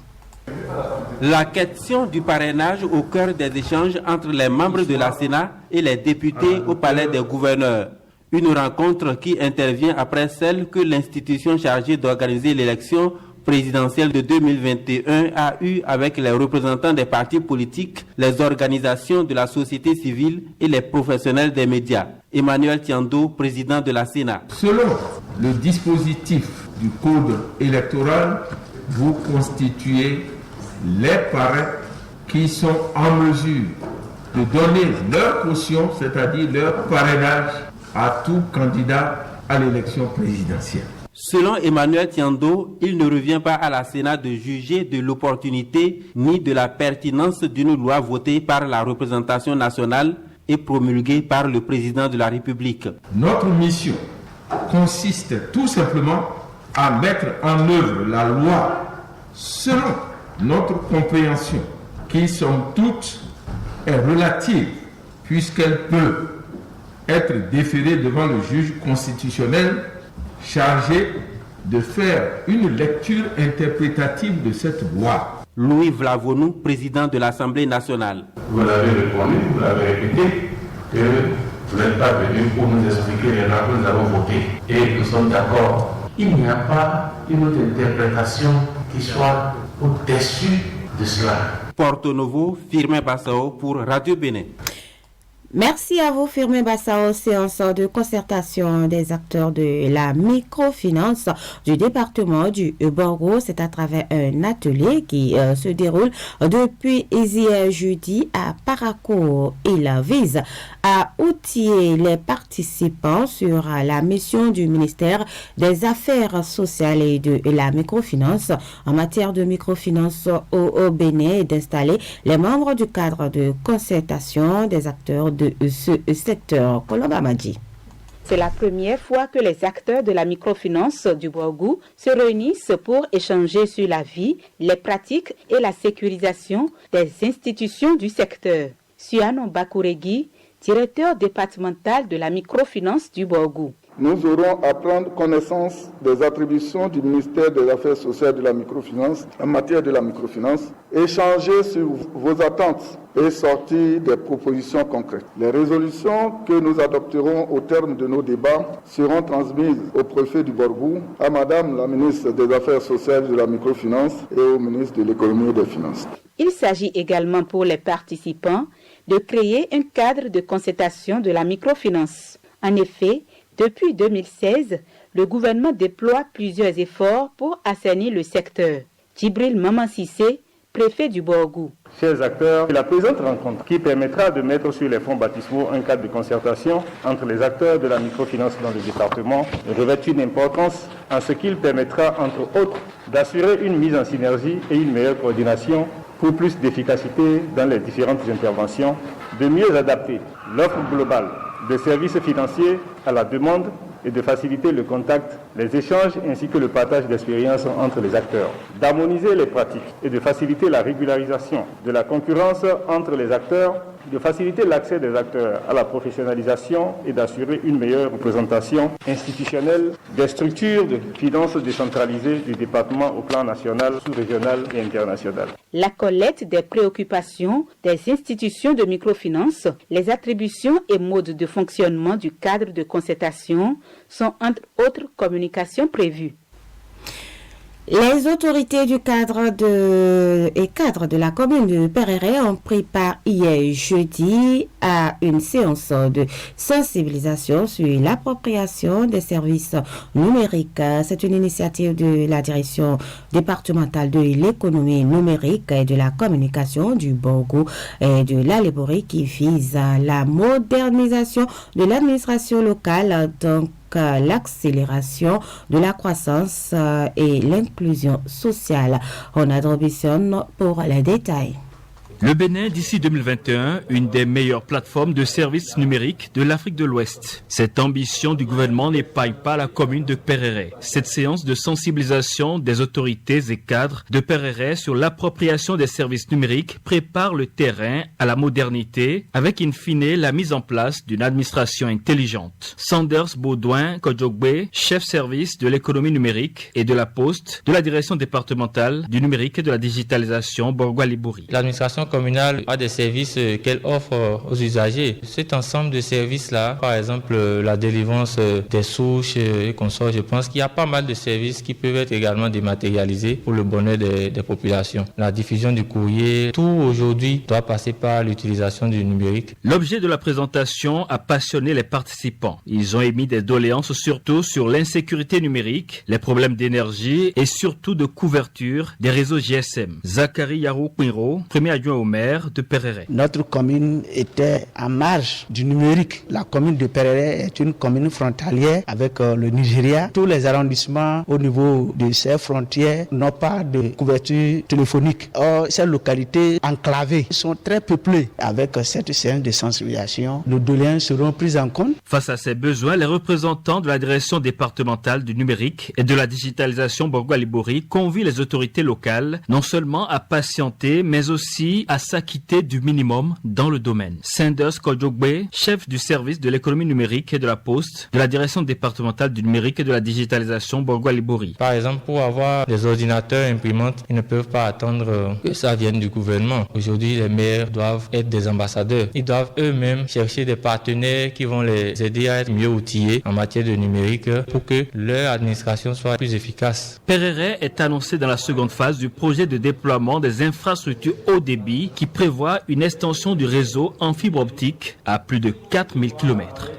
La question du parrainage au cœur des échanges entre les membres de la Sénat et les députés au palais des gouverneurs. Une rencontre qui intervient après celle que l'institution chargée d'organiser l'élection présidentielle de 2021 a eue avec les représentants des partis politiques, les organisations de la société civile et les professionnels des médias. Emmanuel Tiando, président de la Sénat. Selon le dispositif du code électoral, vous constituez les parrains qui sont en mesure de donner leur caution, c'est-à-dire leur parrainage à tout candidat à l'élection présidentielle. Selon Emmanuel Tiando, il ne revient pas à la Sénat de juger de l'opportunité ni de la pertinence d'une loi votée par la représentation nationale et promulguée par le président de la République. Notre mission consiste tout simplement à mettre en œuvre la loi selon notre compréhension, qui somme toute est relative, puisqu'elle peut être déférée devant le juge constitutionnel chargé de faire une lecture interprétative de cette loi. Louis Vlavonou, président de l'Assemblée nationale. Vous l'avez répondu, vous l'avez répété, que vous n'êtes pas venu pour nous expliquer les lois que nous avons votées. Et nous sommes d'accord. Il n'y a pas une autre interprétation qui soit au-dessus de cela. Porto Novo, Firmin Bassao pour Radio Bénin. Merci à vous, Firmin Bassao. Séance de concertation des acteurs de la microfinance du département du Borgo. C'est à travers un atelier qui se déroule depuis hier jeudi à Paracourt. Il vise à outiller les participants sur la mission du ministère des Affaires sociales et de la microfinance en matière de microfinance au Bénin et d'installer les membres du cadre de concertation des acteurs de ce secteur. Colomba Madji. C'est la première fois que les acteurs de la microfinance du Borgou se réunissent pour échanger sur la vie, les pratiques et la sécurisation des institutions du secteur. Suano Bakouregi, directeur départemental de la microfinance du Borgou. Nous aurons à prendre connaissance des attributions du ministère des Affaires sociales de la microfinance en matière de la microfinance, échanger sur vos attentes et sortir des propositions concrètes. Les résolutions que nous adopterons au terme de nos débats seront transmises au préfet du Borgou, à Madame la ministre des Affaires sociales de la microfinance et au ministre de l'économie et des finances. Il s'agit également pour les participants de créer un cadre de concertation de la microfinance. En effet, depuis 2016, le gouvernement déploie plusieurs efforts pour assainir le secteur. Djibril Mamansissé, préfet du Borgou. Chers acteurs, la présente rencontre qui permettra de mettre sur les fonds baptismaux un cadre de concertation entre les acteurs de la microfinance dans le département revêt une importance en ce qu'il permettra, entre autres, d'assurer une mise en synergie et une meilleure coordination pour plus d'efficacité dans les différentes interventions, de mieux adapter l'offre globale de services financiers à la demande et de faciliter le contact, les échanges ainsi que le partage d'expériences entre les acteurs, d'harmoniser les pratiques et de faciliter la régularisation de la concurrence entre les acteurs, de faciliter l'accès des acteurs à la professionnalisation et d'assurer une meilleure représentation institutionnelle des structures de finances décentralisées du département au plan national, sous-régional et international. La collecte des préoccupations des institutions de microfinance, les attributions et modes de fonctionnement du cadre de concertation sont entre autres communications prévues. Les autorités du cadre de la commune de Perere ont pris part hier jeudi à une séance de sensibilisation sur l'appropriation des services numériques. C'est une initiative de la direction départementale de l'économie numérique et de la communication du Borgo et de l'Aléborie qui vise à la modernisation de l'administration locale, donc l'accélération de la croissance et l'inclusion sociale. On a Robinson pour les détails. Le Bénin, d'ici 2021, une des meilleures plateformes de services numériques de l'Afrique de l'Ouest. Cette ambition du gouvernement n'épargne pas la commune de Perere. Cette séance de sensibilisation des autorités et cadres de Perere sur l'appropriation des services numériques prépare le terrain à la modernité avec in fine la mise en place d'une administration intelligente. Sanders Baudouin Kodjogbe, chef service de l'économie numérique et de la poste de la direction départementale du numérique et de la digitalisation Borgo-Alibouri. L'administration communale a des services qu'elle offre aux usagers. Cet ensemble de services-là, par exemple la délivrance des souches et consorts, je pense qu'il y a pas mal de services qui peuvent être également dématérialisés pour le bonheur des populations. La diffusion du courrier, tout aujourd'hui doit passer par l'utilisation du numérique. L'objet de la présentation a passionné les participants. Ils ont émis des doléances surtout sur l'insécurité numérique, les problèmes d'énergie et surtout de couverture des réseaux GSM. Zachary Yarou-Quinro, premier adjoint au maire de Perere. Notre commune était en marge du numérique. La commune de Perere est une commune frontalière avec le Nigeria. Tous les arrondissements au niveau de ces frontières n'ont pas de couverture téléphonique. Or, ces localités enclavées sont très peuplées. Avec cette séance de sensibilisation, nos doléances seront prises en compte. Face à ces besoins, les représentants de la direction départementale du numérique et de la digitalisation Borgo-Alibouri convient les autorités locales non seulement à patienter, mais aussi à s'acquitter du minimum dans le domaine. Sanders Kodjogbe, chef du service de l'économie numérique et de la poste de la direction départementale du numérique et de la digitalisation Borgo-Alibouri. Par exemple, pour avoir des ordinateurs imprimantes, ils ne peuvent pas attendre que ça vienne du gouvernement. Aujourd'hui, les maires doivent être des ambassadeurs. Ils doivent eux-mêmes chercher des partenaires qui vont les aider à être mieux outillés en matière de numérique pour que leur administration soit plus efficace. Perere est annoncé dans la seconde phase du projet de déploiement des infrastructures haut débit qui prévoit une extension du réseau en fibre optique à plus de 4000 km.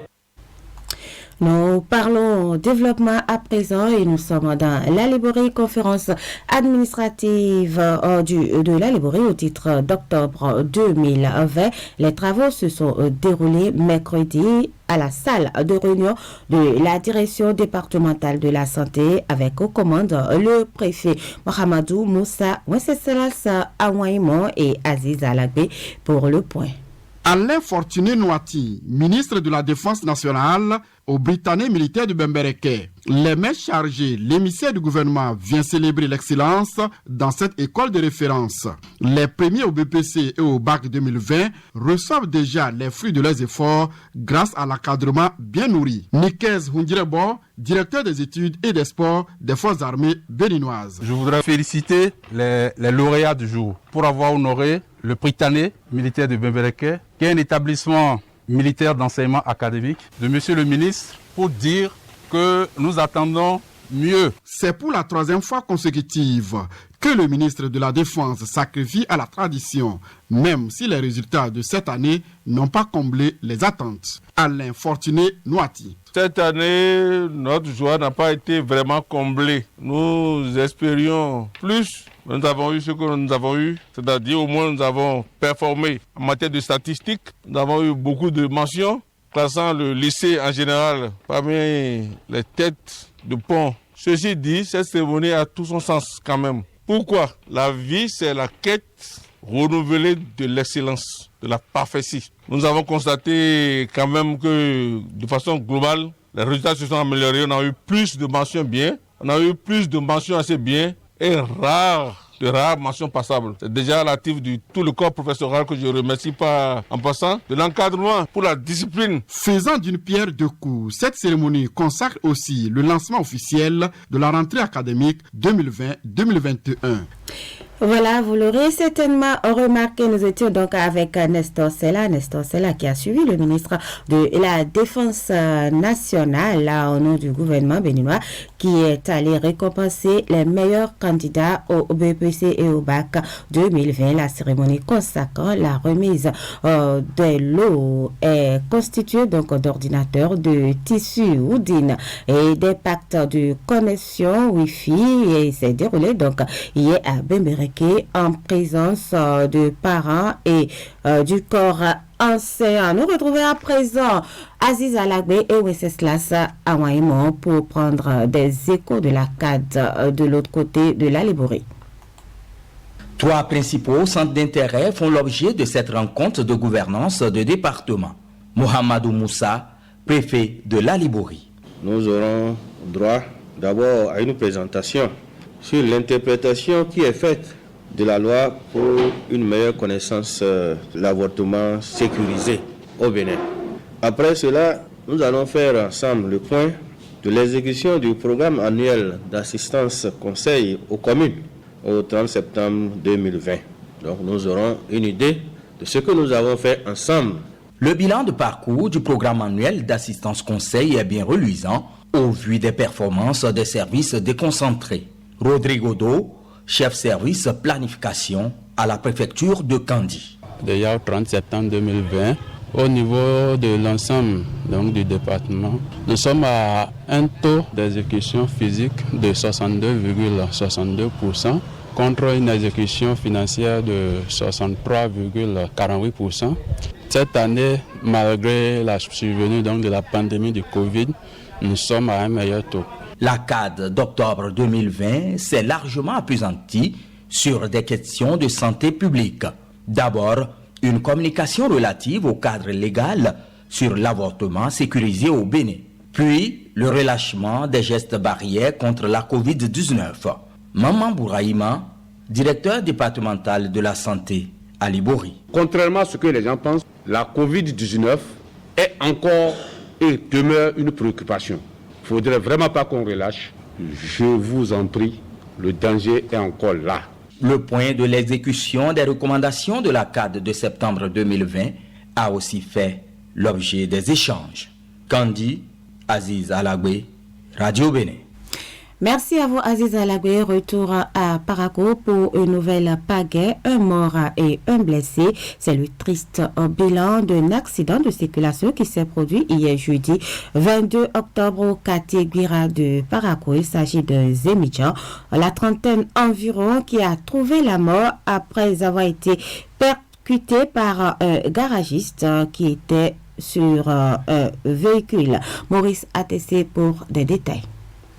Nous parlons développement à présent et nous sommes dans l'Aléborie, conférence administrative de l'Aléborie au titre d'octobre 2020. Les travaux se sont déroulés mercredi à la salle de réunion de la direction départementale de la santé avec aux commandes le préfet Mohamedou Moussa Wenceslaas Aouaïmon et Aziz Alagbe pour le point. Alain Fortuné Noati, ministre de la Défense nationale, au Britannique militaire de Bembereke. Les mains chargées, l'émissaire du gouvernement vient célébrer l'excellence dans cette école de référence. Les premiers au BPC et au BAC 2020 reçoivent déjà les fruits de leurs efforts grâce à l'encadrement bien nourri. Nikez Hundirebo, directeur des études et des sports des forces armées béninoises. Je voudrais féliciter les lauréats du jour pour avoir honoré le Britannique militaire de Bembereke, qui est un établissement militaire d'enseignement académique, de monsieur le ministre, pour dire que nous attendons mieux. C'est pour la troisième fois consécutive que le ministre de la Défense sacrifie à la tradition, même si les résultats de cette année n'ont pas comblé les attentes. Alain Fortuné Noati. Cette année, notre joie n'a pas été vraiment comblée. Nous espérions plus. Nous avons eu ce que nous avons eu, c'est-à-dire au moins nous avons performé en matière de statistiques. Nous avons eu beaucoup de mentions, classant le lycée en général parmi les têtes de pont. Ceci dit, cette cérémonie a tout son sens quand même. Pourquoi? La vie, c'est la quête renouvelée de l'excellence, de la parfaitcie. Nous avons constaté quand même que de façon globale, les résultats se sont améliorés. On a eu plus de mentions bien, on a eu plus de mentions assez bien et de rares mentions passables. C'est déjà l'actif de tout le corps professoral que je remercie pas en passant, de l'encadrement pour la discipline. Faisant d'une pierre deux coups, cette cérémonie consacre aussi le lancement officiel de la rentrée académique 2020-2021. Voilà, vous l'aurez certainement remarqué, nous étions donc avec Nestor Sella qui a suivi le ministre de la Défense nationale au nom du gouvernement béninois qui est allé récompenser les meilleurs candidats au BEPC et au bac 2020. La cérémonie consacrant la remise des lots est constituée donc d'ordinateurs, de tissus Houdin et des packs de connexion Wi-Fi et s'est déroulé donc hier à Bembereke en présence de parents et du corps enseignant. Nous retrouvons à présent Aziz Alagbe et Wenceslas Awaimon pour prendre des échos de la CAD de l'autre côté de la Liborie. 3 principaux centres d'intérêt font l'objet de cette rencontre de gouvernance de département. Mohamedou Moussa, préfet de la Liborie. Nous aurons droit d'abord à une présentation sur l'interprétation qui est faite de la loi pour une meilleure connaissance de l'avortement sécurisé au Bénin. Après cela, nous allons faire ensemble le point de l'exécution du programme annuel d'assistance conseil aux communes au 30 septembre 2020. Donc nous aurons une idée de ce que nous avons fait ensemble. Le bilan de parcours du programme annuel d'assistance conseil est bien reluisant au vu des performances des services déconcentrés. Rodrigo Do, chef service planification à la préfecture de Kandi. D'ailleurs, 30 septembre 2020, au niveau de l'ensemble du département, nous sommes à un taux d'exécution physique de 62,62% contre une exécution financière de 63,48%. Cette année, malgré la survenue de la pandémie du Covid, nous sommes à un meilleur taux. La CAD d'octobre 2020 s'est largement appesantie sur des questions de santé publique. D'abord, une communication relative au cadre légal sur l'avortement sécurisé au Bénin. Puis, le relâchement des gestes barrières contre la Covid-19. Maman Bouraïma, directeur départemental de la santé à Liborie. Contrairement à ce que les gens pensent, la Covid-19 est encore et demeure une préoccupation. Il ne faudrait vraiment pas qu'on relâche. Je vous en prie, le danger est encore là. Le point de l'exécution des recommandations de la CAD de septembre 2020 a aussi fait l'objet des échanges. Kandi, Aziz Alagbe, Radio Bénin. Merci à vous Aziz Alagbe. Retour à Parakou pour une nouvelle pagaie, un mort et un blessé. C'est le triste bilan d'un accident de circulation qui s'est produit hier jeudi 22 octobre au quartier Guira de Parakou. Il s'agit d'un Zémidjan, la trentaine environ, qui a trouvé la mort après avoir été percuté par un garagiste qui était sur un véhicule. Maurice ATC pour des détails.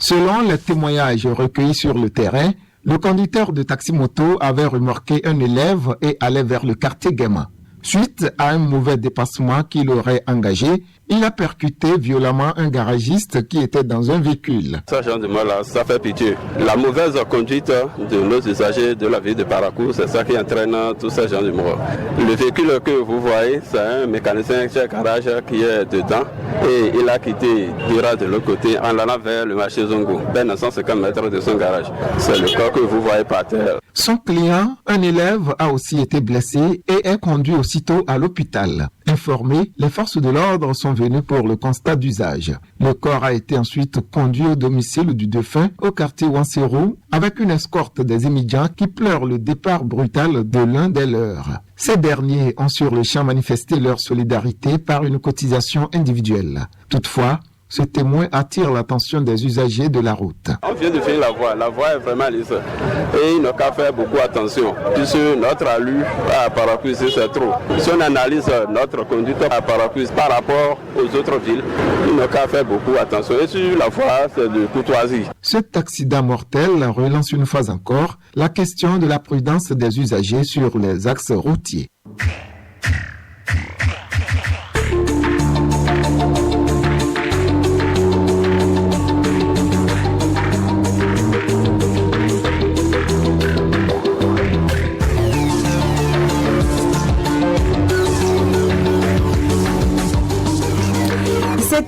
Selon les témoignages recueillis sur le terrain, le conducteur de taxi-moto avait remorqué un élève et allait vers le quartier Guéma. Suite à un mauvais dépassement qu'il aurait engagé, il a percuté violemment un garagiste qui était dans un véhicule. Ce genre de mort-là, ça fait pitié. La mauvaise conduite de nos usagers de la ville de Parakou, c'est ça qui entraîne tout ce genre de mort. Le véhicule que vous voyez, c'est un mécanicien chez garage qui est dedans et il a quitté Guira de l'autre côté en allant vers le marché Zongo, à 150 mètres de son garage. C'est le corps que vous voyez par terre. Son client, un élève, a aussi été blessé et est conduit aussitôt à l'hôpital. Informés, les forces de l'ordre sont venues pour le constat d'usage. Le corps a été ensuite conduit au domicile du défunt au quartier Wansero avec une escorte des immédiats qui pleurent le départ brutal de l'un des leurs. Ces derniers ont sur le champ manifesté leur solidarité par une cotisation individuelle. Toutefois, ce témoin attire l'attention des usagers de la route. On vient de finir la voie est vraiment lisse et il n'a qu'à faire beaucoup attention puisque notre allure à Parakou c'est trop. Si on analyse notre conduite à Parakou par rapport aux autres villes, il n'a qu'à faire beaucoup attention et sur la voie c'est de courtoisie. Cet accident mortel relance une fois encore la question de la prudence des usagers sur les axes routiers.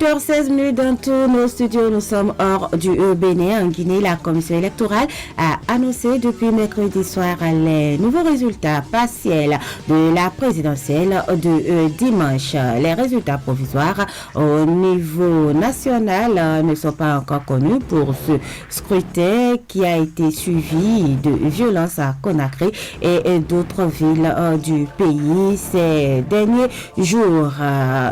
8h16 dans tous nos studios. Nous sommes hors du Bénin. En Guinée, la commission électorale a annoncé depuis mercredi soir les nouveaux résultats partiels de la présidentielle de dimanche. Les résultats provisoires au niveau national ne sont pas encore connus pour ce scrutin qui a été suivi de violences à Conakry et d'autres villes du pays ces derniers jours.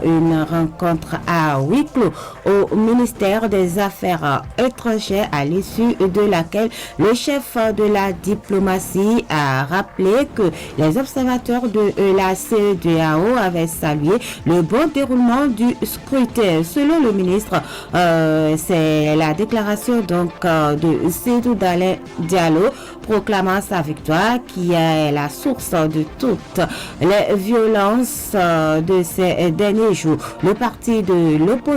Une rencontre à huis clos au ministère des Affaires étrangères à l'issue de laquelle le chef de la diplomatie a rappelé que les observateurs de la CEDEAO avaient salué le bon déroulement du scrutin. Selon le ministre, c'est la déclaration donc de Seydou Diallo proclamant sa victoire qui est la source de toutes les violences de ces derniers jours. Le parti de l'opposition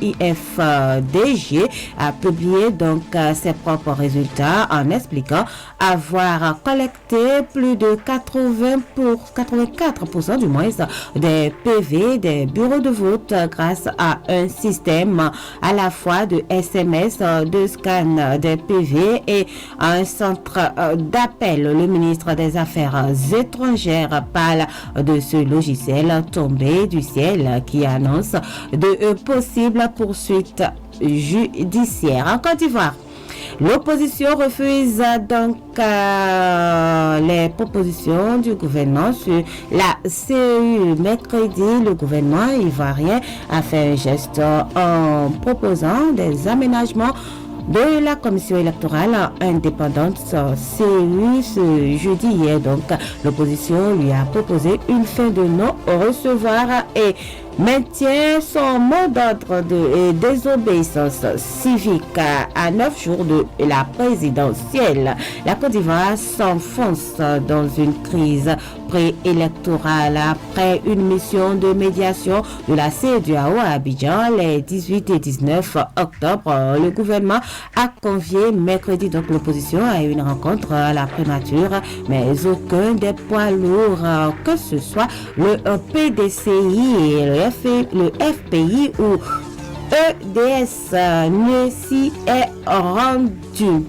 IFDG a publié donc ses propres résultats en expliquant avoir collecté plus de 84% du moins des PV des bureaux de vote grâce à un système à la fois de SMS, de scan des PV et un centre d'appel. Le ministre des Affaires étrangères parle de ce logiciel tombé du ciel qui annonce de possibles poursuites judiciaires. En Côte d'Ivoire, l'opposition refuse donc les propositions du gouvernement sur la CEU. Mercredi, le gouvernement ivoirien a fait un geste en proposant des aménagements de la commission électorale indépendante CEU ce jeudi hier. Donc, l'opposition lui a proposé une fin de non-recevoir et maintient son mot d'ordre de désobéissance civique à 9 jours de la présidentielle. La Côte d'Ivoire s'enfonce dans une crise préélectorale après une mission de médiation de la CEDEAO à Abidjan les 18 et 19 octobre. Le gouvernement a convié mercredi donc l'opposition à une rencontre à la prémature, mais aucun des poids lourds que ce soit le PDCI et le FPI ou EDS ne s'y est rendu.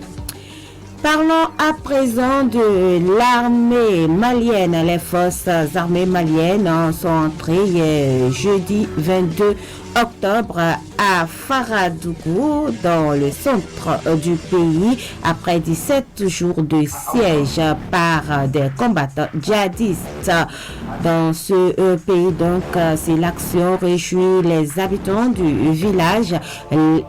Parlons à présent de l'armée malienne. Les forces armées maliennes sont entrées jeudi 22 octobre à Faradougou, dans le centre du pays, après 17 jours de siège par des combattants djihadistes. Dans ce pays, donc, si l'action réjouit les habitants du village,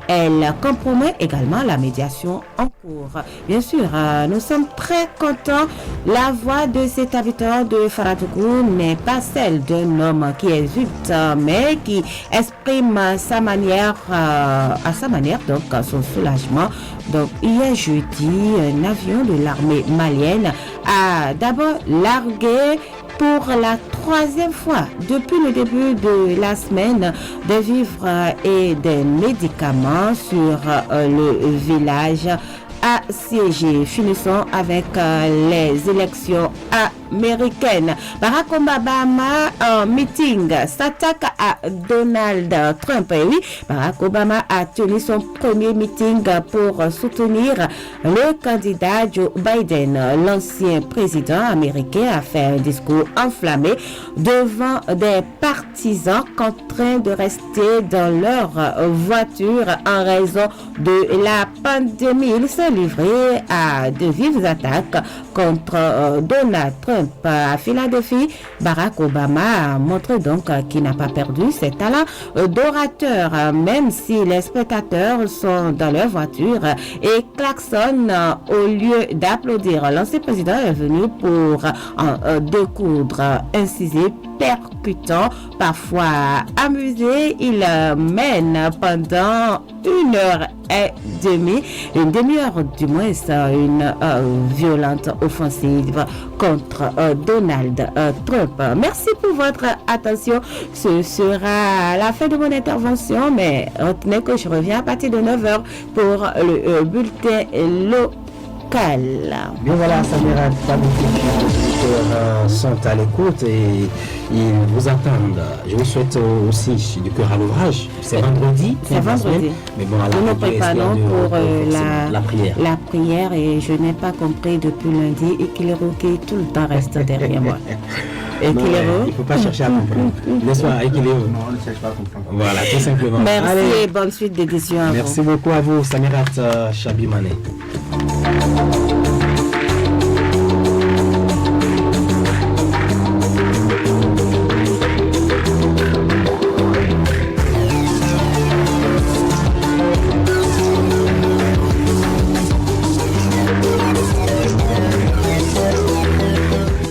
elle compromet également la médiation en cours. Bien sûr, nous sommes très contents. La voix de cet habitant de Faradougou n'est pas celle d'un homme qui exulte, mais qui exprime sa manière, à sa manière, donc son soulagement. Donc, hier jeudi, un avion de l'armée malienne a d'abord largué pour la 3e fois depuis le début de la semaine des vivres et des médicaments sur le village assiégé. Finissons avec les élections américaines. Barack Obama en meeting s'attaque à Donald Trump. Et oui, Barack Obama a tenu son premier meeting pour soutenir le candidat Joe Biden. L'ancien président américain a fait un discours enflammé devant des partisans contraints de rester dans leur voiture en raison de la pandémie. Il s'est livré à de vives attaques contre Donald Trump. À Philadelphie, Barack Obama a montré donc qu'il n'a pas perdu ses talents d'orateur, même si les spectateurs sont dans leur voiture et klaxonnent au lieu d'applaudir. L'ancien président est venu pour en découdre, incisé, percutant, parfois amusé. Il mène pendant 1h30, une demi-heure du moins, une violente offensive contre Donald Trump. Merci pour votre attention. Ce sera la fin de mon intervention, mais retenez que je reviens à partir de 9h pour le bulletin locale. Bien voilà, Samira, les sont à l'écoute et ils vous attendent. Je vous souhaite aussi du cœur à l'ouvrage. C'est vendredi. C'est vendredi. Mais bon, nous nous préparons pour la prière. La prière et je n'ai pas compris depuis lundi et qu'il est roqué tout le temps reste derrière moi. Et qu'il est il ne faut pas chercher à comprendre. N'est-ce pas, Ekilero? Non, on ne cherche pas à comprendre. Voilà, tout simplement. Merci. Allez. Et bonne suite d'édition à vous. Merci beaucoup à vous, Samirat Chabimane.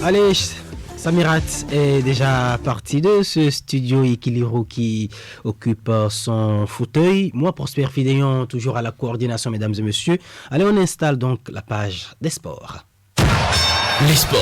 Allez, Samirat est déjà parti de ce studio Ekiliro qui occupe son fauteuil. Moi, Prosper Fidéon, toujours à la coordination, mesdames et messieurs. Allez, on installe donc la page des sports. Les sports.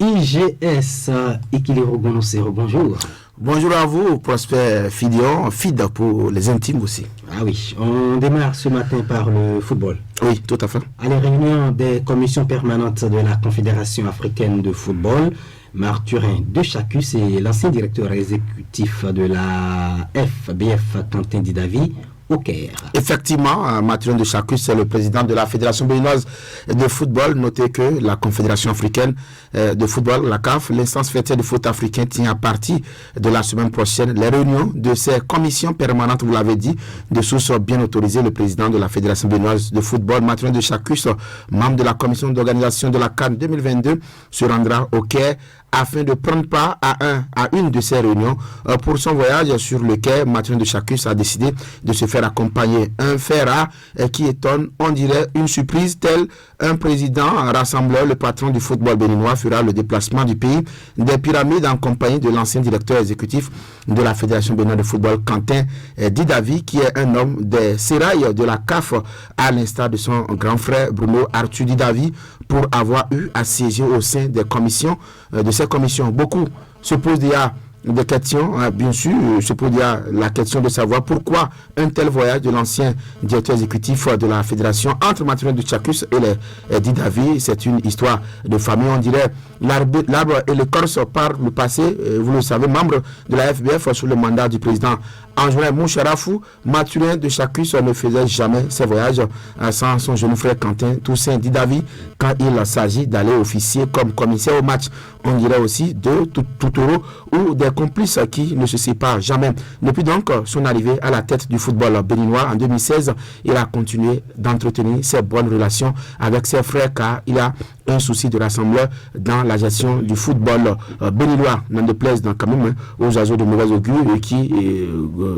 IGS Ekiliro Gonosero, bonjour. Bonjour à vous, Prosper Fidéon, FID pour les intimes aussi. Ah oui, on démarre ce matin par le football. Oui, tout à fait. À la réunion des commissions permanentes de la Confédération africaine de football, Marturin de Chacus et l'ancien directeur exécutif de la FBF, Quentin Didavi, au Caire. Effectivement, Mathurin de Chacus, c'est le président de la Fédération béninoise de football. Notez que la Confédération africaine de football, la CAF, l'instance fêtière de foot africain, tient à partir de la semaine prochaine les réunions de ces commissions permanentes, vous l'avez dit, de sources bien autorisées. Le président de la Fédération béninoise de football, Mathurin de Chacus, membre de la commission d'organisation de la CAN 2022, se rendra au Caire afin de prendre part à une de ces réunions. Pour son voyage sur le quai, Mathurin de Chacus a décidé de se faire accompagner. Un fait rare qui étonne, on dirait une surprise, tel un président, un rassembleur, le patron du football béninois fera le déplacement du pays des Pyramides en compagnie de l'ancien directeur exécutif de la Fédération béninoise de football, Quentin Didavi, qui est un homme des sérails de la CAF, à l'instar de son grand frère Bruno Arthur Didavi, pour avoir eu à siéger au sein des commissions de ces commissions. Beaucoup se posent déjà des questions, bien sûr, se pose déjà la question de savoir pourquoi un tel voyage de l'ancien directeur exécutif de la fédération entre Mathurin de Chacus et les Didavi. C'est une histoire de famille, on dirait l'arbre et l'écorce par le passé. Vous le savez, membre de la FBF sous le mandat du président Anjorin Moucharafou, Mathurin de Chacus ne faisait jamais ses voyages sans son jeune frère Quentin Toussaint Didavi quand il s'agit d'aller officier comme commissaire au match. On dirait aussi de Toutoro ou des complices qui ne se séparent jamais. Depuis donc son arrivée à la tête du football béninois en 2016, il a continué d'entretenir ses bonnes relations avec ses frères car il a un souci de rassembleur dans la gestion du football béninois. N'en déplaise quand même aux oiseaux de mauvais augure et qui,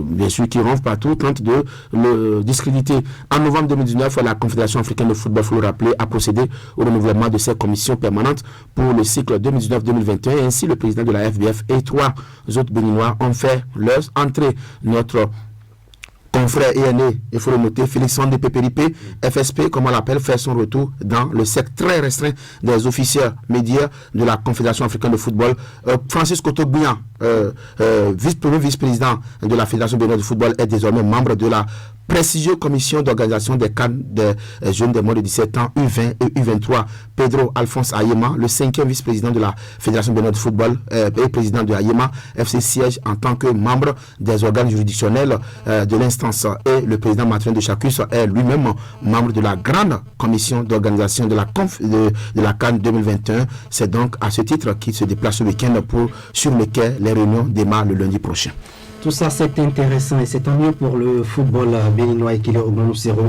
bien sûr, qui ronflent partout, tentent de le discréditer. En novembre 2019, la Confédération africaine de football, il faut le rappeler, a procédé au renouvellement de ses commissions permanentes pour le cycle 2019-2021. Ainsi, le président de la FBF et 3 autres béninois ont fait leur entrée. Notre confrère et aîné, il faut le noter, Félix Sandé Pépéripé, FSP, comme on l'appelle, fait son retour dans le cercle très restreint des officiers médias de la Confédération africaine de football. Francis Koto-Bouyan, premier vice-président de la Fédération béninoise de football, est désormais membre de la prestigieuse commission d'organisation des CAN des jeunes de moins de 17 ans, U20 et U23. Pedro Alphonse Ayema, le 5e vice-président de la Fédération béninoise de football et président de Ayema FC, siège en tant que membre des organes juridictionnels de l'instance. Et le président Mathurin de Chacus est lui-même membre de la grande commission d'organisation de la CAN 2021. C'est donc à ce titre qu'il se déplace ce week-end sur lequel les réunions démarrent le lundi prochain. Tout ça, c'est intéressant et c'est tant mieux pour le football béninois et qu'il est au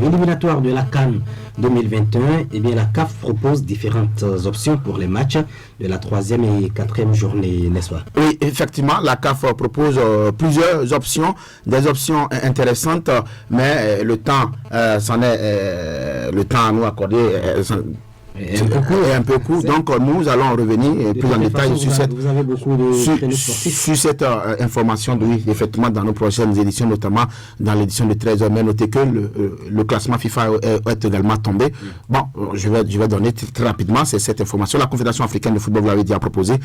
éliminatoire de la CAN 2021. Eh bien, la CAF propose différentes options pour les matchs de la 3e et 4e journée, n'est-ce pas? Oui, effectivement, la CAF propose plusieurs options, des options intéressantes, mais le temps, le temps à nous accorder un peu court. Donc nous allons revenir plus en détail sur cette information, oui, effectivement, dans nos prochaines éditions, notamment dans l'édition de 13h. Mais notez que le classement FIFA est également tombé. Bon, je vais donner très rapidement cette information. La Confédération africaine de football, vous l'avez dit, a proposé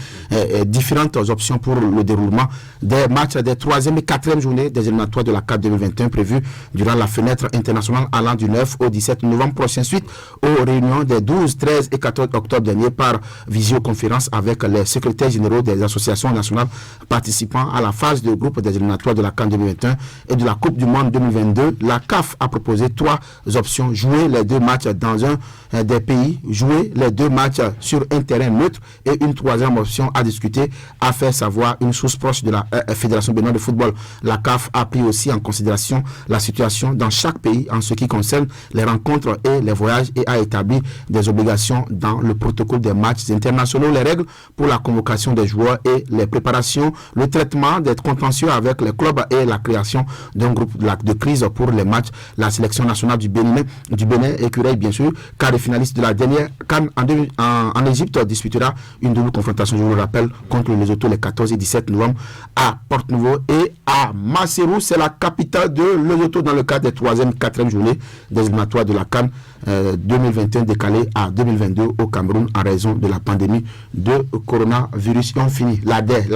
différentes options pour le déroulement des matchs des 3e et 4e journées des éliminatoires de la CAF 2021 prévues durant la fenêtre internationale allant du 9 au 17 novembre prochain, suite aux réunions des 12, 13 et 14 octobre dernier par visioconférence avec les secrétaires généraux des associations nationales participant à la phase de groupe des éliminatoires de la CAN 2021 et de la Coupe du Monde 2022. La CAF a proposé 3 options: jouer les 2 matchs dans un des pays, jouer les 2 matchs sur un terrain neutre, et une 3e option à discuter, a fait savoir une source proche de la Fédération béninoise de football. La CAF a pris aussi en considération la situation dans chaque pays en ce qui concerne les rencontres et les voyages et a établi des obligations dans le protocole des matchs internationaux, les règles pour la convocation des joueurs et les préparations, le traitement des contentieux avec les clubs et la création d'un groupe de crise pour les matchs. La sélection nationale du Bénin écureuil bien sûr, car les finalistes de la dernière CAN en Égypte disputera une double confrontation, je vous le rappelle, contre le Lesotho les 14 et 17 novembre à Porto-Novo et à Maseru, c'est la capitale de Lesotho, dans le cadre des 3e, 4e journées des éliminatoires de la CAN 2021 décalé à 2022 au Cameroun en raison de la pandémie de coronavirus. Et on finit l'ADER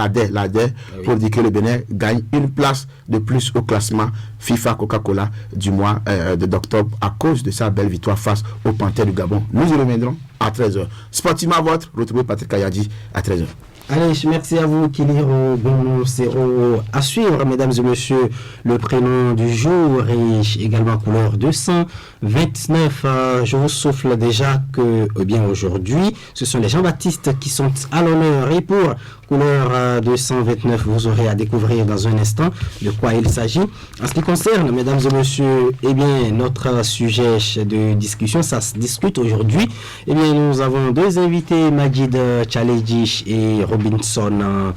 pour dire que le Bénin gagne une place de plus au classement FIFA Coca-Cola du mois d'octobre à cause de sa belle victoire face au Panthère du Gabon. Nous y reviendrons à 13h. Sportivement votre, retrouvez Patrick Ayadi à 13h. Allez, merci à vous, Kiliro Bonocero. À suivre, mesdames et messieurs, le prénom du jour et également couleur 229. Je vous souffle déjà que, aujourd'hui, ce sont les Jean-Baptiste qui sont à l'honneur. Et pour couleur 229, vous aurez à découvrir dans un instant de quoi il s'agit. En ce qui concerne, mesdames et messieurs, notre sujet de discussion, ça se discute aujourd'hui. Nous avons 2 invités, Majid Chaledji et Robinson,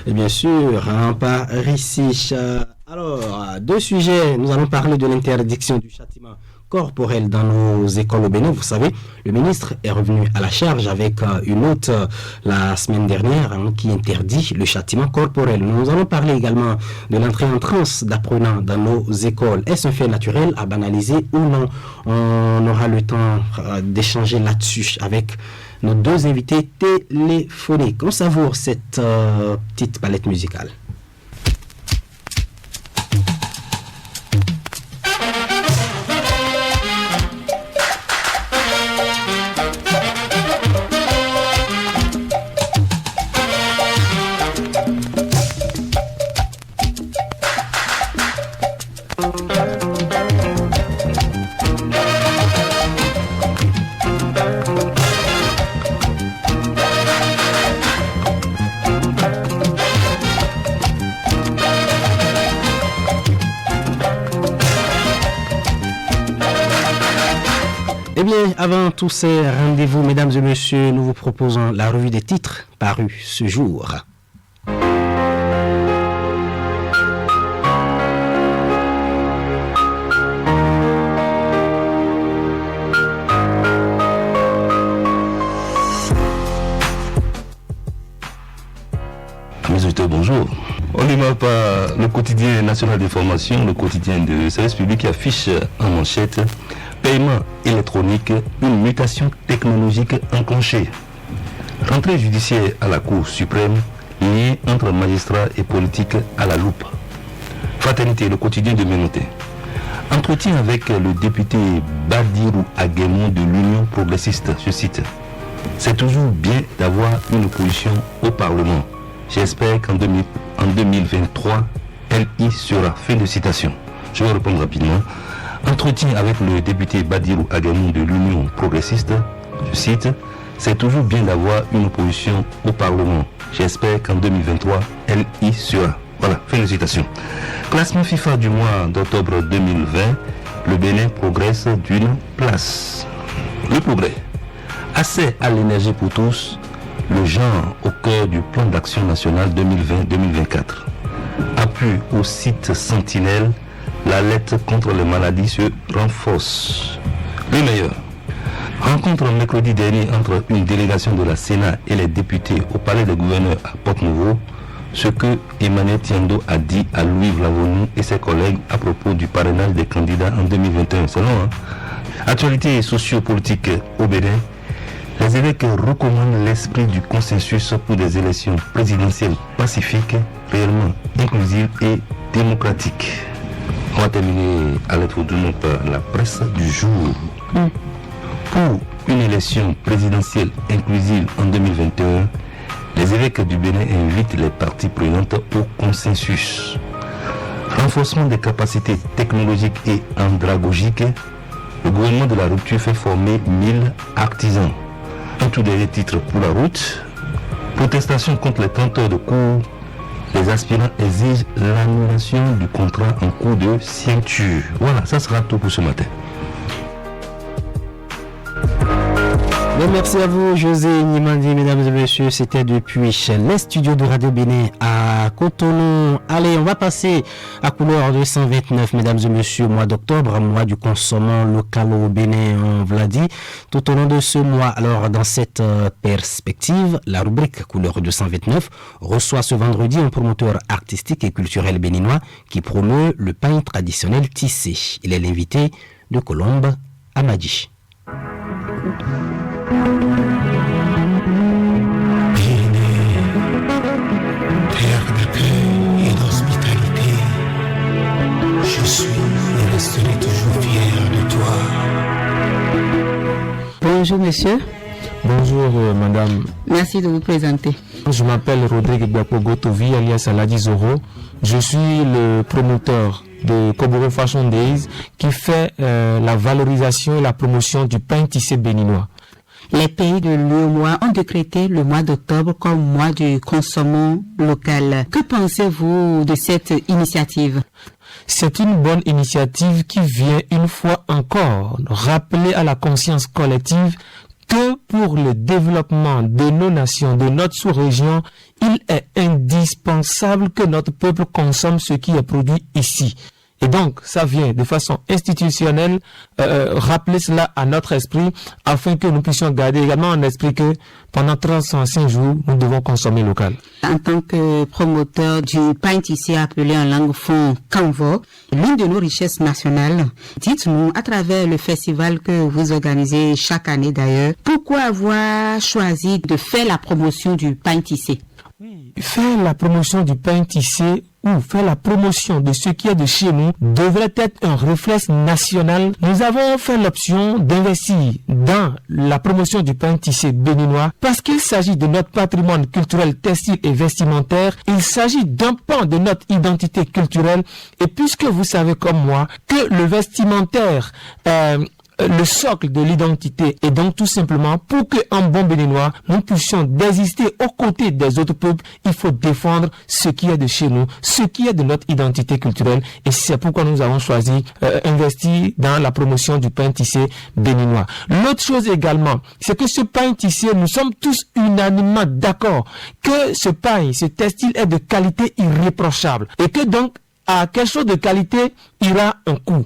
et bien sûr, par ici. Alors, 2 sujets. Nous allons parler de l'interdiction du châtiment corporel dans nos écoles au Bénin. Vous savez, le ministre est revenu à la charge avec une note la semaine dernière qui interdit le châtiment corporel. Nous allons parler également de l'entrée en transe d'apprenants dans nos écoles. Est-ce un fait naturel à banaliser ou non? On aura le temps d'échanger là-dessus avec nos 2 invités téléphoniques. On savoure cette petite palette musicale. Avant tous ces rendez-vous, mesdames et messieurs, nous vous proposons la revue des titres parus ce jour. Mes auditeurs, bonjour. On ne démarre pas le quotidien national d'information, le quotidien de service public qui affiche en manchette paiement électronique, une mutation technologique enclenchée. Rentrée judiciaire à la Cour suprême, lien entre magistrats et politiques à la loupe. Fraternité, le quotidien de Ménoté. Entretien avec le député Badirou Aguemon de l'Union progressiste, je cite. C'est toujours bien d'avoir une opposition au Parlement. J'espère qu'en 2023, elle y sera. Fin de citation. Je vais répondre rapidement. Entretien avec le député Badirou Aguemon de l'Union progressiste, je cite, c'est toujours bien d'avoir une opposition au Parlement. J'espère qu'en 2023, elle y sera. Voilà, fin de citation. Classement FIFA du mois d'octobre 2020, le Bénin progresse d'une place. Le progrès. Accès à l'énergie pour tous, le genre au cœur du plan d'action national 2020-2024. Appui au site Sentinelle, la lutte contre les maladies se renforce. Le meilleur. Rencontre mercredi dernier entre une délégation de la Sénat et les députés au palais des gouverneurs à Porte-Nouveau, ce que Emmanuel Tiendo a dit à Louis Vlavonou et ses collègues à propos du parrainage des candidats en 2021. C'est long, Actualité sociopolitique au Bénin, les évêques recommandent l'esprit du consensus pour des élections présidentielles pacifiques, réellement inclusives et démocratiques. On va terminer à lettre de notre la presse du jour. Pour une élection présidentielle inclusive en 2021, les évêques du Bénin invitent les parties prenantes au consensus. Renforcement des capacités technologiques et andragogiques, le gouvernement de la rupture fait former 1000 artisans. Un tout dernier titre pour la route. Protestation contre les 30 heures de cours. Les aspirants exigent l'annulation du contrat en cours de signature. Voilà, ça sera tout pour ce matin. Bien, merci à vous, José Nimandi, mesdames et messieurs. C'était depuis les studios de Radio Bénin à Cotonou. Allez, on va passer à couleur 229, mesdames et messieurs, mois d'octobre, mois du consommant local au Bénin, on vous l'a dit, tout au long de ce mois. Alors, dans cette perspective, la rubrique couleur 229 reçoit ce vendredi un promoteur artistique et culturel béninois qui promeut le pain traditionnel tissé. Il est l'invité de Colombe Amadi. Terre d'accueil et d'hospitalité, je suis et resterai toujours fier de toi. Bonjour monsieur. Bonjour madame. Merci de vous présenter. Je m'appelle Rodrigue Biapogotovi alias Aladi Zoro. Je suis le promoteur de Koboro Fashion Days qui fait la valorisation et la promotion du pain tissé béninois. Les pays de l'UEMOA ont décrété le mois d'octobre comme mois du consommant local. Que pensez-vous de cette initiative? C'est une bonne initiative qui vient une fois encore rappeler à la conscience collective que pour le développement de nos nations, de notre sous-région, il est indispensable que notre peuple consomme ce qui est produit ici. Et donc, ça vient de façon institutionnelle rappeler cela à notre esprit afin que nous puissions garder également en esprit que pendant 305 jours, nous devons consommer local. En tant que promoteur du pain tissé appelé en langue fon Kanvo, l'une de nos richesses nationales, dites-nous, à travers le festival que vous organisez chaque année d'ailleurs, pourquoi avoir choisi de faire la promotion du pain tissé? Faire la promotion du pain tissé ou faire la promotion de ce qui est de chez nous devrait être un réflexe national. Nous avons fait l'option d'investir dans la promotion du pain tissé béninois parce qu'il s'agit de notre patrimoine culturel textile et vestimentaire. Il s'agit d'un pan de notre identité culturelle et puisque vous savez comme moi que le vestimentaire le socle de l'identité et donc tout simplement pour qu'en bon béninois nous puissions désister aux côtés des autres peuples, il faut défendre ce qui est de chez nous, ce qui est de notre identité culturelle et c'est pourquoi nous avons choisi investir dans la promotion du pain tissé béninois. L'autre chose également, c'est que ce pain tissé, nous sommes tous unanimement d'accord que ce pain, ce textile est de qualité irréprochable et que donc à quelque chose de qualité ira un coût.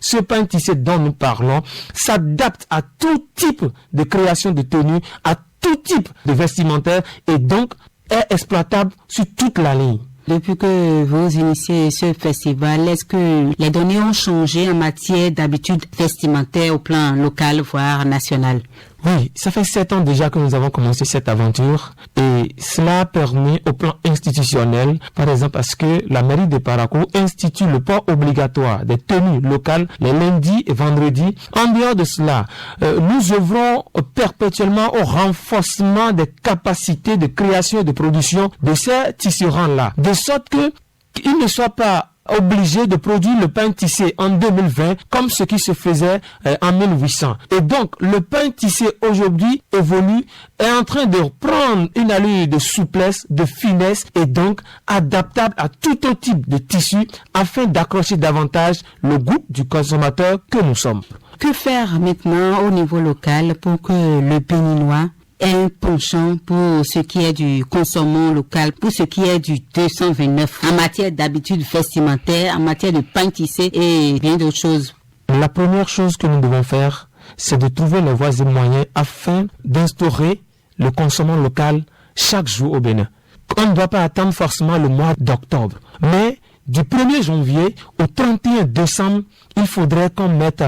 Ce pain tissé dont nous parlons s'adapte à tout type de création de tenues, à tout type de vestimentaire et donc est exploitable sur toute la ligne. Depuis que vous initiez ce festival, est-ce que les données ont changé en matière d'habitudes vestimentaires au plan local, voire national? Oui, ça fait 7 ans déjà que nous avons commencé cette aventure et cela permet au plan institutionnel, par exemple, parce que la mairie de Parakou institue le port obligatoire des tenues locales les lundis et vendredis. En dehors de cela, nous œuvrons perpétuellement au renforcement des capacités de création et de production de ces tisserands-là, de sorte qu'ils ne soient pas obligé de produire le pain tissé en 2020 comme ce qui se faisait en 1800. Et donc, le pain tissé aujourd'hui évolue, est en train de prendre une allure de souplesse, de finesse et donc adaptable à tout autre type de tissu afin d'accrocher davantage le goût du consommateur que nous sommes. Que faire maintenant au niveau local pour que le béninois un penchant pour ce qui est du consommant local, pour ce qui est du 229 en matière d'habitudes vestimentaires, en matière de pain tissé et bien d'autres choses? La première chose que nous devons faire, c'est de trouver les voies et moyens afin d'instaurer le consommation local chaque jour au Bénin. On ne doit pas attendre forcément le mois d'octobre, mais du 1er janvier au 31 décembre, il faudrait qu'on mette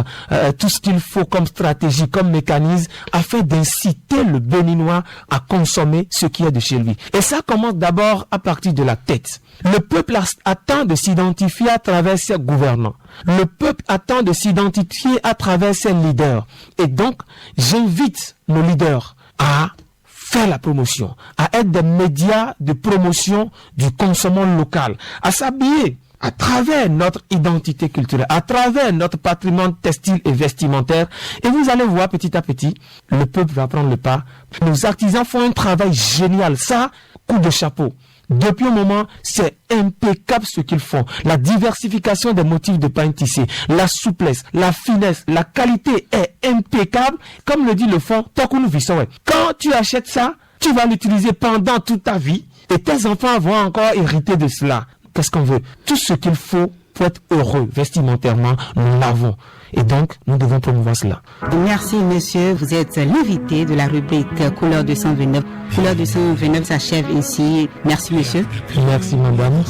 tout ce qu'il faut comme stratégie, comme mécanisme, afin d'inciter le Béninois à consommer ce qui est de chez lui. Et ça commence d'abord à partir de la tête. Le peuple attend de s'identifier à travers ses gouvernants. Le peuple attend de s'identifier à travers ses leaders. Et donc, j'invite nos leaders à faire la promotion, à être des médias de promotion du consommation local, à s'habiller à travers notre identité culturelle, à travers notre patrimoine textile et vestimentaire. Et vous allez voir petit à petit, le peuple va prendre le pas. Nos artisans font un travail génial. Ça, coup de chapeau. Depuis un moment, c'est impeccable ce qu'ils font. La diversification des motifs de pain tissé, la souplesse, la finesse, la qualité est impeccable. Comme le dit le fond, quand tu achètes ça, tu vas l'utiliser pendant toute ta vie et tes enfants vont encore hériter de cela. Qu'est-ce qu'on veut? Tout ce qu'il faut pour être heureux vestimentairement, nous l'avons. Et donc, nous devons promouvoir cela. Merci, monsieur. Vous êtes l'invité de la rubrique Couleur 229. Couleur 229 s'achève ici. Merci, monsieur. Merci, madame.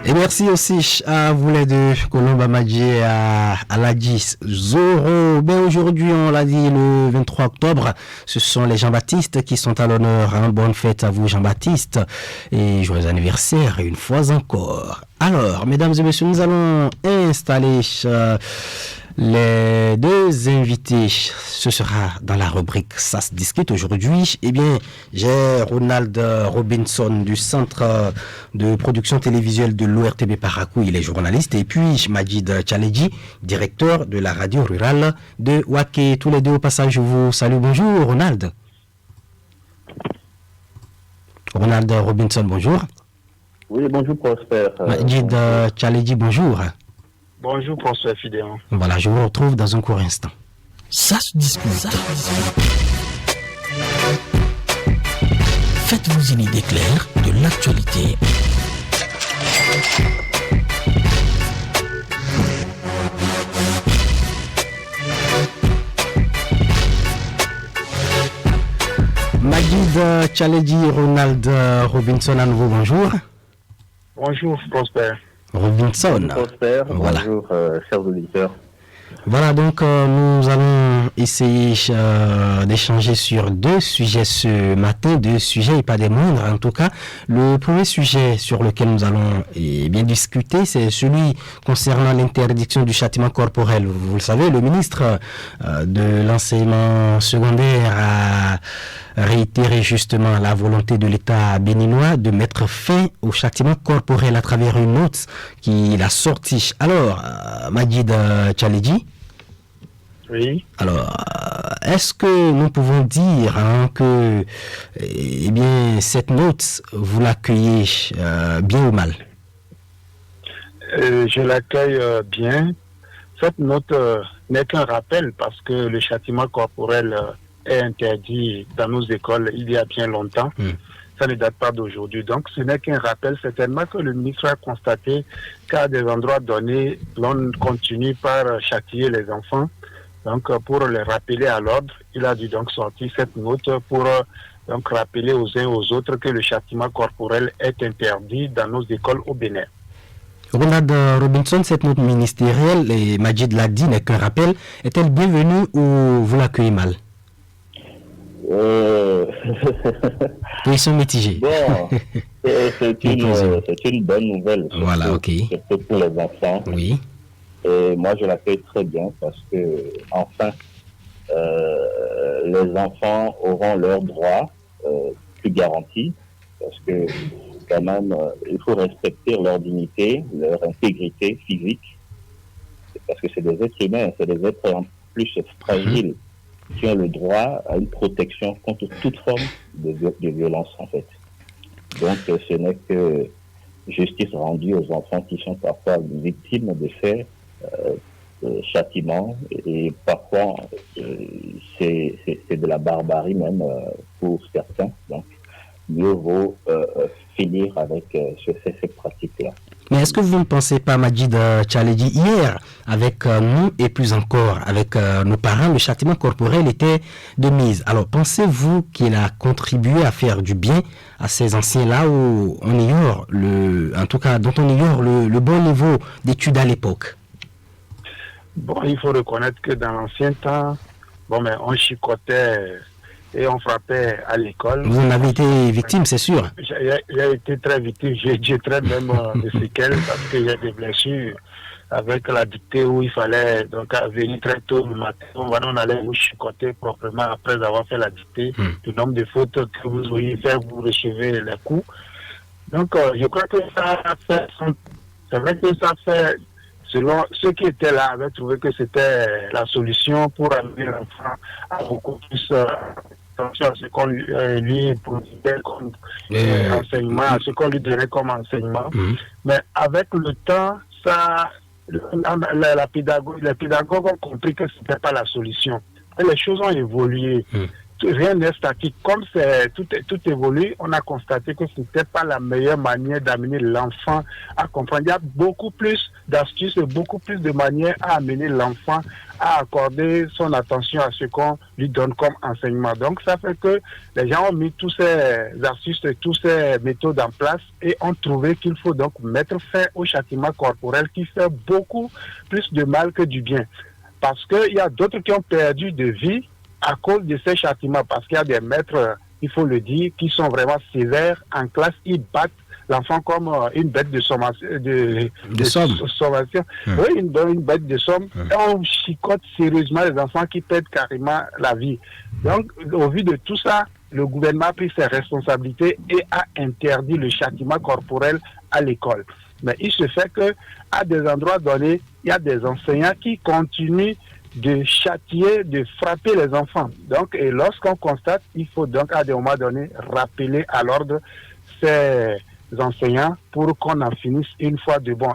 Et merci aussi à vous les deux, Colomba Madji et à Ladji Zoro. Ben aujourd'hui, on l'a dit, le 23 octobre, ce sont les Jean-Baptiste qui sont à l'honneur. Hein. Bonne fête à vous, Jean-Baptiste. Et joyeux anniversaire une fois encore. Alors, mesdames et messieurs, nous allons installer les deux invités. Ce sera dans la rubrique Ça se discute aujourd'hui. Eh bien, j'ai Ronald Robinson du Centre de production télévisuelle de l'ORTB Parakou. Il est journaliste. Et puis, Majid Tchaledji, directeur de la radio rurale de Waké. Tous les deux au passage, je vous salue. Bonjour, Ronald. Ronald Robinson, bonjour. Oui, bonjour Prosper. Majid Tchaledji, bonjour. Bonjour Prosper Fidéon. Voilà, je vous retrouve dans un court instant. Ça se discute. Faites-vous une idée claire de l'actualité. Majid Tchaledji, Ronald Robinson à nouveau, bonjour. Bonjour Prosper. Robinson. Bonjour Prosper, voilà. Bonjour chers auditeurs. Voilà, donc nous allons essayer d'échanger sur deux sujets ce matin, deux sujets et pas des moindres en tout cas. Le premier sujet sur lequel nous allons bien discuter, c'est celui concernant l'interdiction du châtiment corporel. Vous le savez, le ministre de l'enseignement secondaire a réitéré justement la volonté de l'État béninois de mettre fin au châtiment corporel à travers une note qu'il a sortie. Alors, Majid Tchaledji. Oui. Alors, est-ce que nous pouvons dire que cette note, vous l'accueillez bien ou mal? Je l'accueille bien. Cette note n'est qu'un rappel parce que le châtiment corporel est interdit dans nos écoles il y a bien longtemps. Ça ne date pas d'aujourd'hui. Donc, ce n'est qu'un rappel. Certainement que le ministre a constaté qu'à des endroits donnés, l'on continue par châtier les enfants. Donc, pour les rappeler à l'ordre, il a dû donc sortir cette note pour donc rappeler aux uns aux autres que le châtiment corporel est interdit dans nos écoles au Bénin. Ronald Robinson, cette note ministérielle, et Majid l'a dit, n'est qu'un rappel. Est-elle bienvenue ou vous l'accueillez mal? Ils sont mitigés. Bon, c'est une bonne nouvelle. Surtout, voilà, ok. Surtout pour les enfants. Oui. Et moi, je l'accueille très bien parce que, enfin, les enfants auront leurs droits plus garantis parce que, quand même, il faut respecter leur dignité, leur intégrité physique parce que c'est des êtres humains, c'est des êtres en plus fragiles qui ont le droit à une protection contre toute forme de violence, en fait. Donc, ce n'est que justice rendue aux enfants qui sont parfois victimes de faits, châtiments, et parfois c'est de la barbarie même pour certains. Donc, mieux vaut finir avec ces pratiques-là. Mais est-ce que vous ne pensez pas, Majid Tchaledji, hier, avec nous et plus encore avec nos parents, le châtiment corporel était de mise. Alors, pensez-vous qu'il a contribué à faire du bien à ces anciens-là où on ignore, en tout cas, dont on ignore le bon niveau d'études à l'époque? Bon, il faut reconnaître que dans l'ancien temps, on chicotait et on frappait à l'école. Vous en avez été victime, c'est sûr. J'ai été très victime, j'ai très même des séquelles parce qu'il y a des blessures avec la dictée où il fallait donc venir très tôt le matin. On allait vous chicoter proprement après avoir fait la dictée. Le nombre de fautes que vous auriez fait, vous recevez les coups. Donc je crois que ça a fait, c'est vrai que ça fait, selon ceux qui étaient là, avaient trouvé que c'était la solution pour amener l'enfant à beaucoup plus attention à ce qu'on lui produisait comme enseignement, à ce qu'on lui donnait comme enseignement. Mais avec le temps, les pédagogues ont compris que ce n'était pas la solution. Et les choses ont évolué. Rien n'est statique. Comme tout évolue, on a constaté que ce n'était pas la meilleure manière d'amener l'enfant à comprendre. Il y a beaucoup plus d'astuces et beaucoup plus de manières à amener l'enfant à accorder son attention à ce qu'on lui donne comme enseignement. Donc ça fait que les gens ont mis tous ces astuces et toutes ces méthodes en place et ont trouvé qu'il faut donc mettre fin au châtiment corporel qui fait beaucoup plus de mal que du bien. Parce qu'il y a d'autres qui ont perdu de vie à cause de ces châtiments, parce qu'il y a des maîtres, il faut le dire, qui sont vraiment sévères en classe, ils battent l'enfant comme une bête de sommation. Oui, une bête de somme. Et on chicote sérieusement les enfants qui perdent carrément la vie. Donc, au vu de tout ça, le gouvernement a pris ses responsabilités et a interdit le châtiment corporel à l'école. Mais il se fait que à des endroits donnés, il y a des enseignants qui continuent de châtier, de frapper les enfants. Donc, et lorsqu'on constate, il faut donc à des moments donnés rappeler à l'ordre ces enseignants pour qu'on en finisse une fois de bon.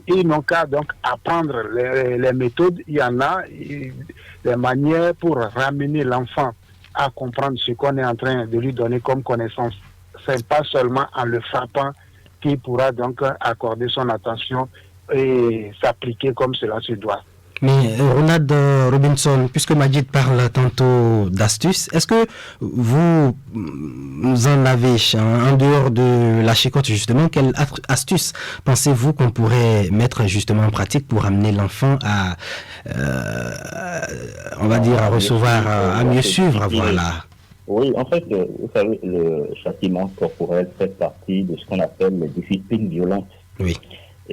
Ils n'ont qu'à donc apprendre les méthodes. Il y en a des manières pour ramener l'enfant à comprendre ce qu'on est en train de lui donner comme connaissance. C'est pas seulement en le frappant qu'il pourra donc accorder son attention et s'appliquer comme cela se doit. Mais Ronald Robinson, puisque Majid parle tantôt d'astuces, est-ce que vous en avez, en dehors de la chicotte justement, quelle astuce pensez-vous qu'on pourrait mettre justement en pratique pour amener l'enfant à, on va dire, à recevoir, à mieux suivre, voilà. Oui, en fait, vous savez, le châtiment corporel fait partie de ce qu'on appelle les disciplines violentes. Oui.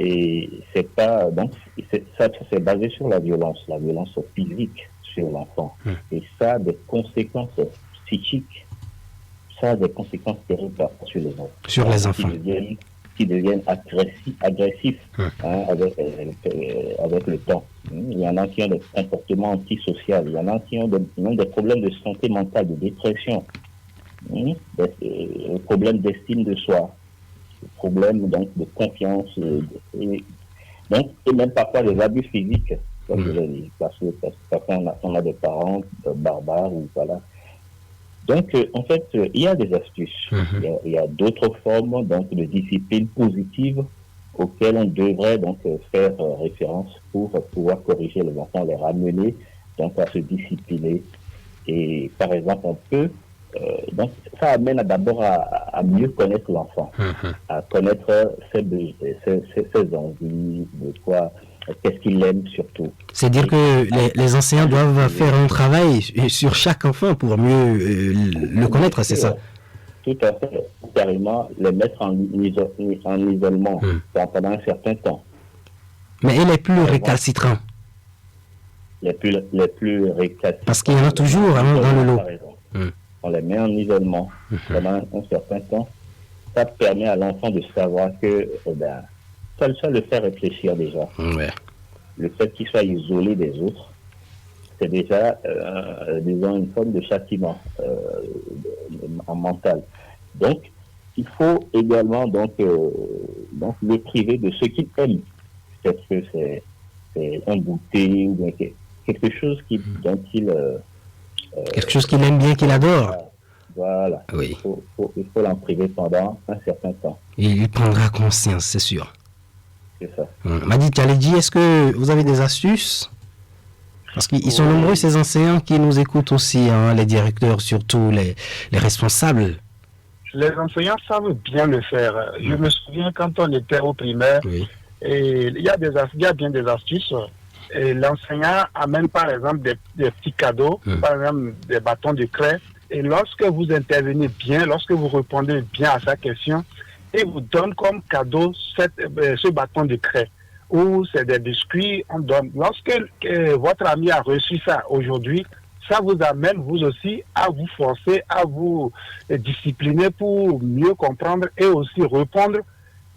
Et c'est pas, donc, c'est basé sur la violence physique sur l'enfant. Et ça a des conséquences psychiques, ça a des conséquences terribles sur les enfants. Sur les enfants. Qui deviennent agressifs avec le temps. Il y en a qui ont des comportements antisociaux, il y en a qui ont des problèmes de santé mentale, de dépression, des problèmes d'estime de soi. Problèmes donc de confiance et même parfois des abus physiques comme je l'ai dit, parce que parfois on a des parents barbares ou voilà. Donc en fait il y a des astuces, il y a d'autres formes donc de disciplines positives auxquelles on devrait donc faire référence pour pouvoir corriger les enfants, les ramener donc à se discipliner. Et par exemple on peut donc ça amène d'abord à mieux connaître l'enfant, à connaître ses envies, de quoi, qu'est-ce qu'il aime surtout. C'est-à-dire que les enseignants doivent faire un travail sur chaque enfant pour mieux le connaître, c'est ça? Tout à fait, carrément les mettre en isolement pendant un certain temps. Mais il est plus récalcitrant. Les plus récalcitrants. Parce qu'il y en a toujours dans le lot. On les met en isolement pendant un certain temps. Ça permet à l'enfant de savoir que ça le fait réfléchir déjà. Le fait qu'il soit isolé des autres, c'est déjà, disons, une forme de châtiment en mental. Donc, il faut également donc le priver de ce qu'il aime. Peut-être que c'est un goûter ou bien quelque chose dont il... quelque chose qu'il aime bien, qu'il adore. Voilà. Oui. Il faut l'en priver pendant un certain temps. Et il prendra conscience, c'est sûr. C'est ça. Madi Tchaledji, est-ce que vous avez des astuces? Parce qu'ils sont nombreux, ces enseignants qui nous écoutent aussi, hein, les directeurs, surtout les responsables. Les enseignants savent bien le faire. Je me souviens quand on était au primaire, et il y a bien des astuces. Et l'enseignant amène par exemple des petits cadeaux, par exemple des bâtons de craie. Et lorsque vous intervenez bien, lorsque vous répondez bien à sa question, il vous donne comme cadeau ce bâton de craie. Ou c'est des biscuits, on donne. Lorsque votre ami a reçu ça aujourd'hui, ça vous amène vous aussi à vous forcer, à vous discipliner pour mieux comprendre et aussi répondre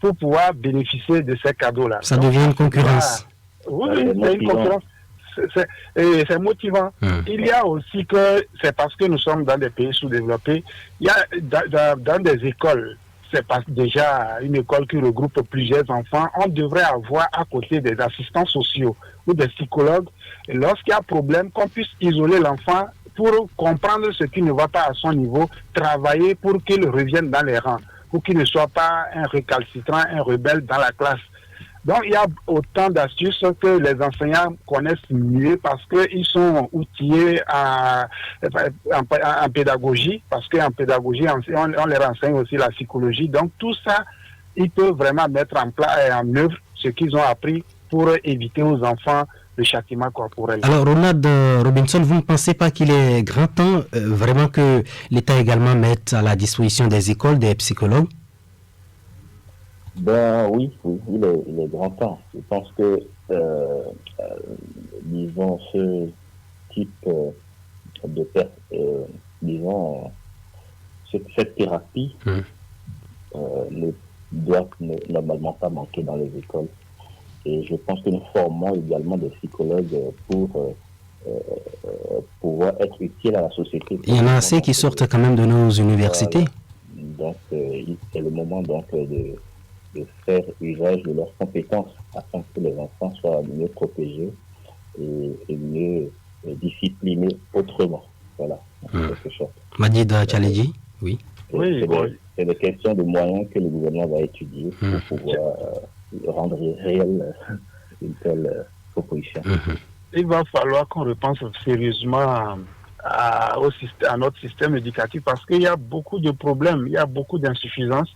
pour pouvoir bénéficier de ces cadeaux-là. Ça devient une concurrence. Oui, c'est une concurrence. C'est motivant. Il y a aussi que c'est parce que nous sommes dans des pays sous-développés, il y a dans des écoles, c'est déjà une école qui regroupe plusieurs enfants, on devrait avoir à côté des assistants sociaux ou des psychologues, et lorsqu'il y a problème, qu'on puisse isoler l'enfant pour comprendre ce qui ne va pas à son niveau, travailler pour qu'il revienne dans les rangs, pour qu'il ne soit pas un récalcitrant, un rebelle dans la classe. Donc, il y a autant d'astuces que les enseignants connaissent mieux parce qu'ils sont outillés en pédagogie, parce qu'en pédagogie, on leur enseigne aussi la psychologie. Donc, tout ça, ils peuvent vraiment mettre en œuvre ce qu'ils ont appris pour éviter aux enfants le châtiment corporel. Alors, Ronald Robinson, vous ne pensez pas qu'il est grand temps vraiment que l'État également mette à la disposition des écoles des psychologues? Ben oui, il est grand temps. Je pense que, disons, ce type cette thérapie ne doit normalement pas manquer dans les écoles. Et je pense que nous formons également des psychologues pour pouvoir être utiles à la société. Il y en a assez qui sortent quand même de nos universités. Donc, c'est le moment donc de faire usage de leurs compétences afin que les enfants soient mieux protégés et mieux disciplinés autrement. Voilà, en quelque sorte. Madida Tchaledji, oui. C'est des questions de moyens que le gouvernement va étudier pour pouvoir rendre réelle une telle proposition. Il va falloir qu'on repense sérieusement à notre système éducatif parce qu'il y a beaucoup de problèmes, il y a beaucoup d'insuffisances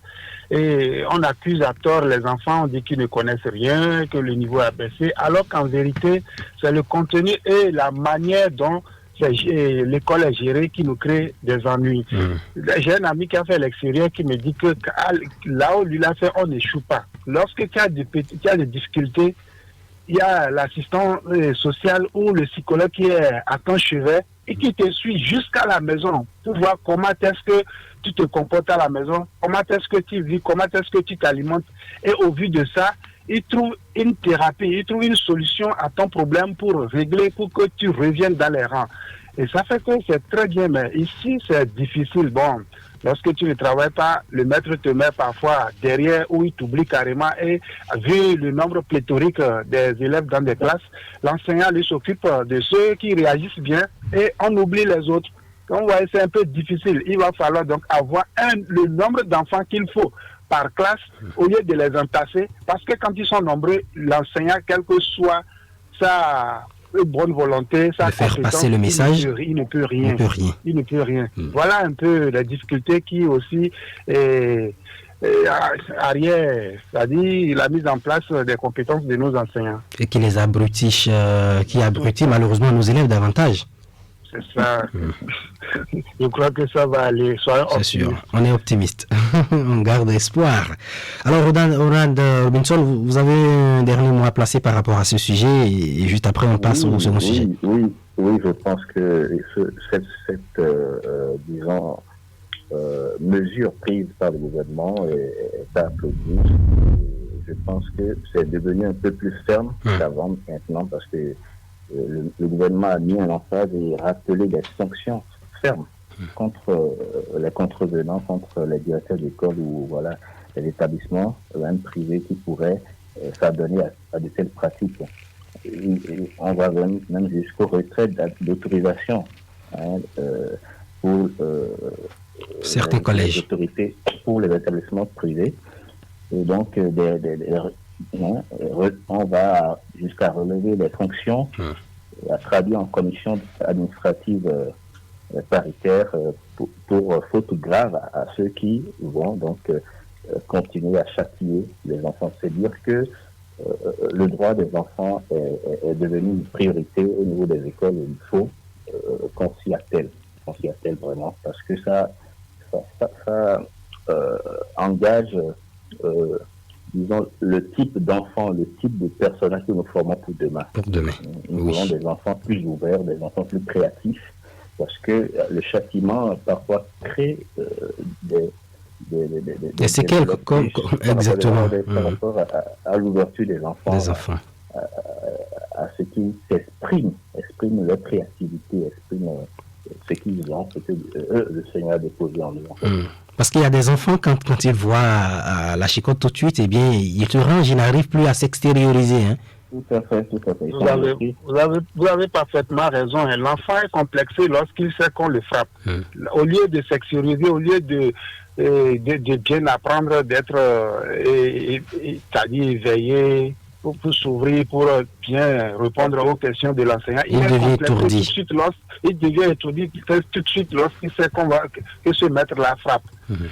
et on accuse à tort les enfants, on dit qu'ils ne connaissent rien, que le niveau a baissé, alors qu'en vérité, c'est le contenu et la manière dont l'école est gérée qui nous crée des ennuis. J'ai un ami qui a fait l'extérieur qui me dit que là où lui l'a fait, on n'échoue pas. Lorsque tu as des difficultés, il y a l'assistant social ou le psychologue qui est à ton chevet et qui te suit jusqu'à la maison pour voir comment est-ce que tu te comportes à la maison, comment est-ce que tu vis, comment est-ce que tu t'alimentes. Et au vu de ça, il trouve une thérapie, il trouve une solution à ton problème pour régler, pour que tu reviennes dans les rangs. Et ça fait que c'est très bien, mais ici c'est difficile. Bon, lorsque tu ne travailles pas, le maître te met parfois derrière ou il t'oublie carrément. Et vu le nombre pléthorique des élèves dans des classes, l'enseignant lui s'occupe de ceux qui réagissent bien et on oublie les autres. Donc, vous voyez, c'est un peu difficile. Il va falloir donc avoir le nombre d'enfants qu'il faut par classe au lieu de les entasser. Parce que quand ils sont nombreux, l'enseignant, quelle que soit sa bonne volonté, sa faire passer le message, il ne peut rien. Il ne peut rien. Voilà un peu la difficulté qui aussi arrière, c'est-à-dire la mise en place des compétences de nos enseignants. Et qui les abrutit, qui abrutit malheureusement nos élèves davantage. C'est ça. Je crois que ça va aller. C'est sûr, on est optimiste. On garde espoir. Alors, Ronald Robinson, vous avez un dernier mot à placer par rapport à ce sujet et juste après, on passe au second sujet. Oui, je pense que cette disons, mesure prise par le gouvernement est à applaudir. Je pense que c'est devenu un peu plus ferme qu'avant maintenant parce que le gouvernement a mis un emphase et rappelé des sanctions fermes contre les contrevenants, contre les directeurs d'école ou voilà, les établissements, même privés qui pourraient s'adonner à de telles pratiques. Et on va même jusqu'au retrait d'autorisation pour certains collèges, les autorités pour les établissements privés. Et donc, on va jusqu'à relever les fonctions, à traduire en commission administrative paritaire pour faute grave à ceux qui vont donc continuer à châtier les enfants. C'est dire que le droit des enfants est devenu une priorité au niveau des écoles. Il faut qu'on s'y attelle vraiment, parce que ça engage, disons, le type d'enfant, le type de personnage que nous formons pour demain. Nous voulons des enfants plus ouverts, des enfants plus créatifs, parce que le châtiment parfois crée des séquelles, exactement, par rapport à l'ouverture des enfants, à ce qu'ils expriment leur créativité, expriment ce qu'ils ont, ce que le Seigneur a déposé en eux. Parce qu'il y a des enfants, quand ils voient la chicotte tout de suite, eh bien, ils se rangent, ils n'arrivent plus à s'extérioriser. Hein. Tout à fait. Vous avez parfaitement raison. L'enfant est complexé lorsqu'il sait qu'on le frappe. Au lieu de s'extérioriser, au lieu de bien apprendre, d'être c'est-à-dire éveillé, pour s'ouvrir, pour bien répondre aux questions de l'enseignant, il devient étourdi. Il devient étourdi tout de suite lorsqu'il sait que ce maître la frappe.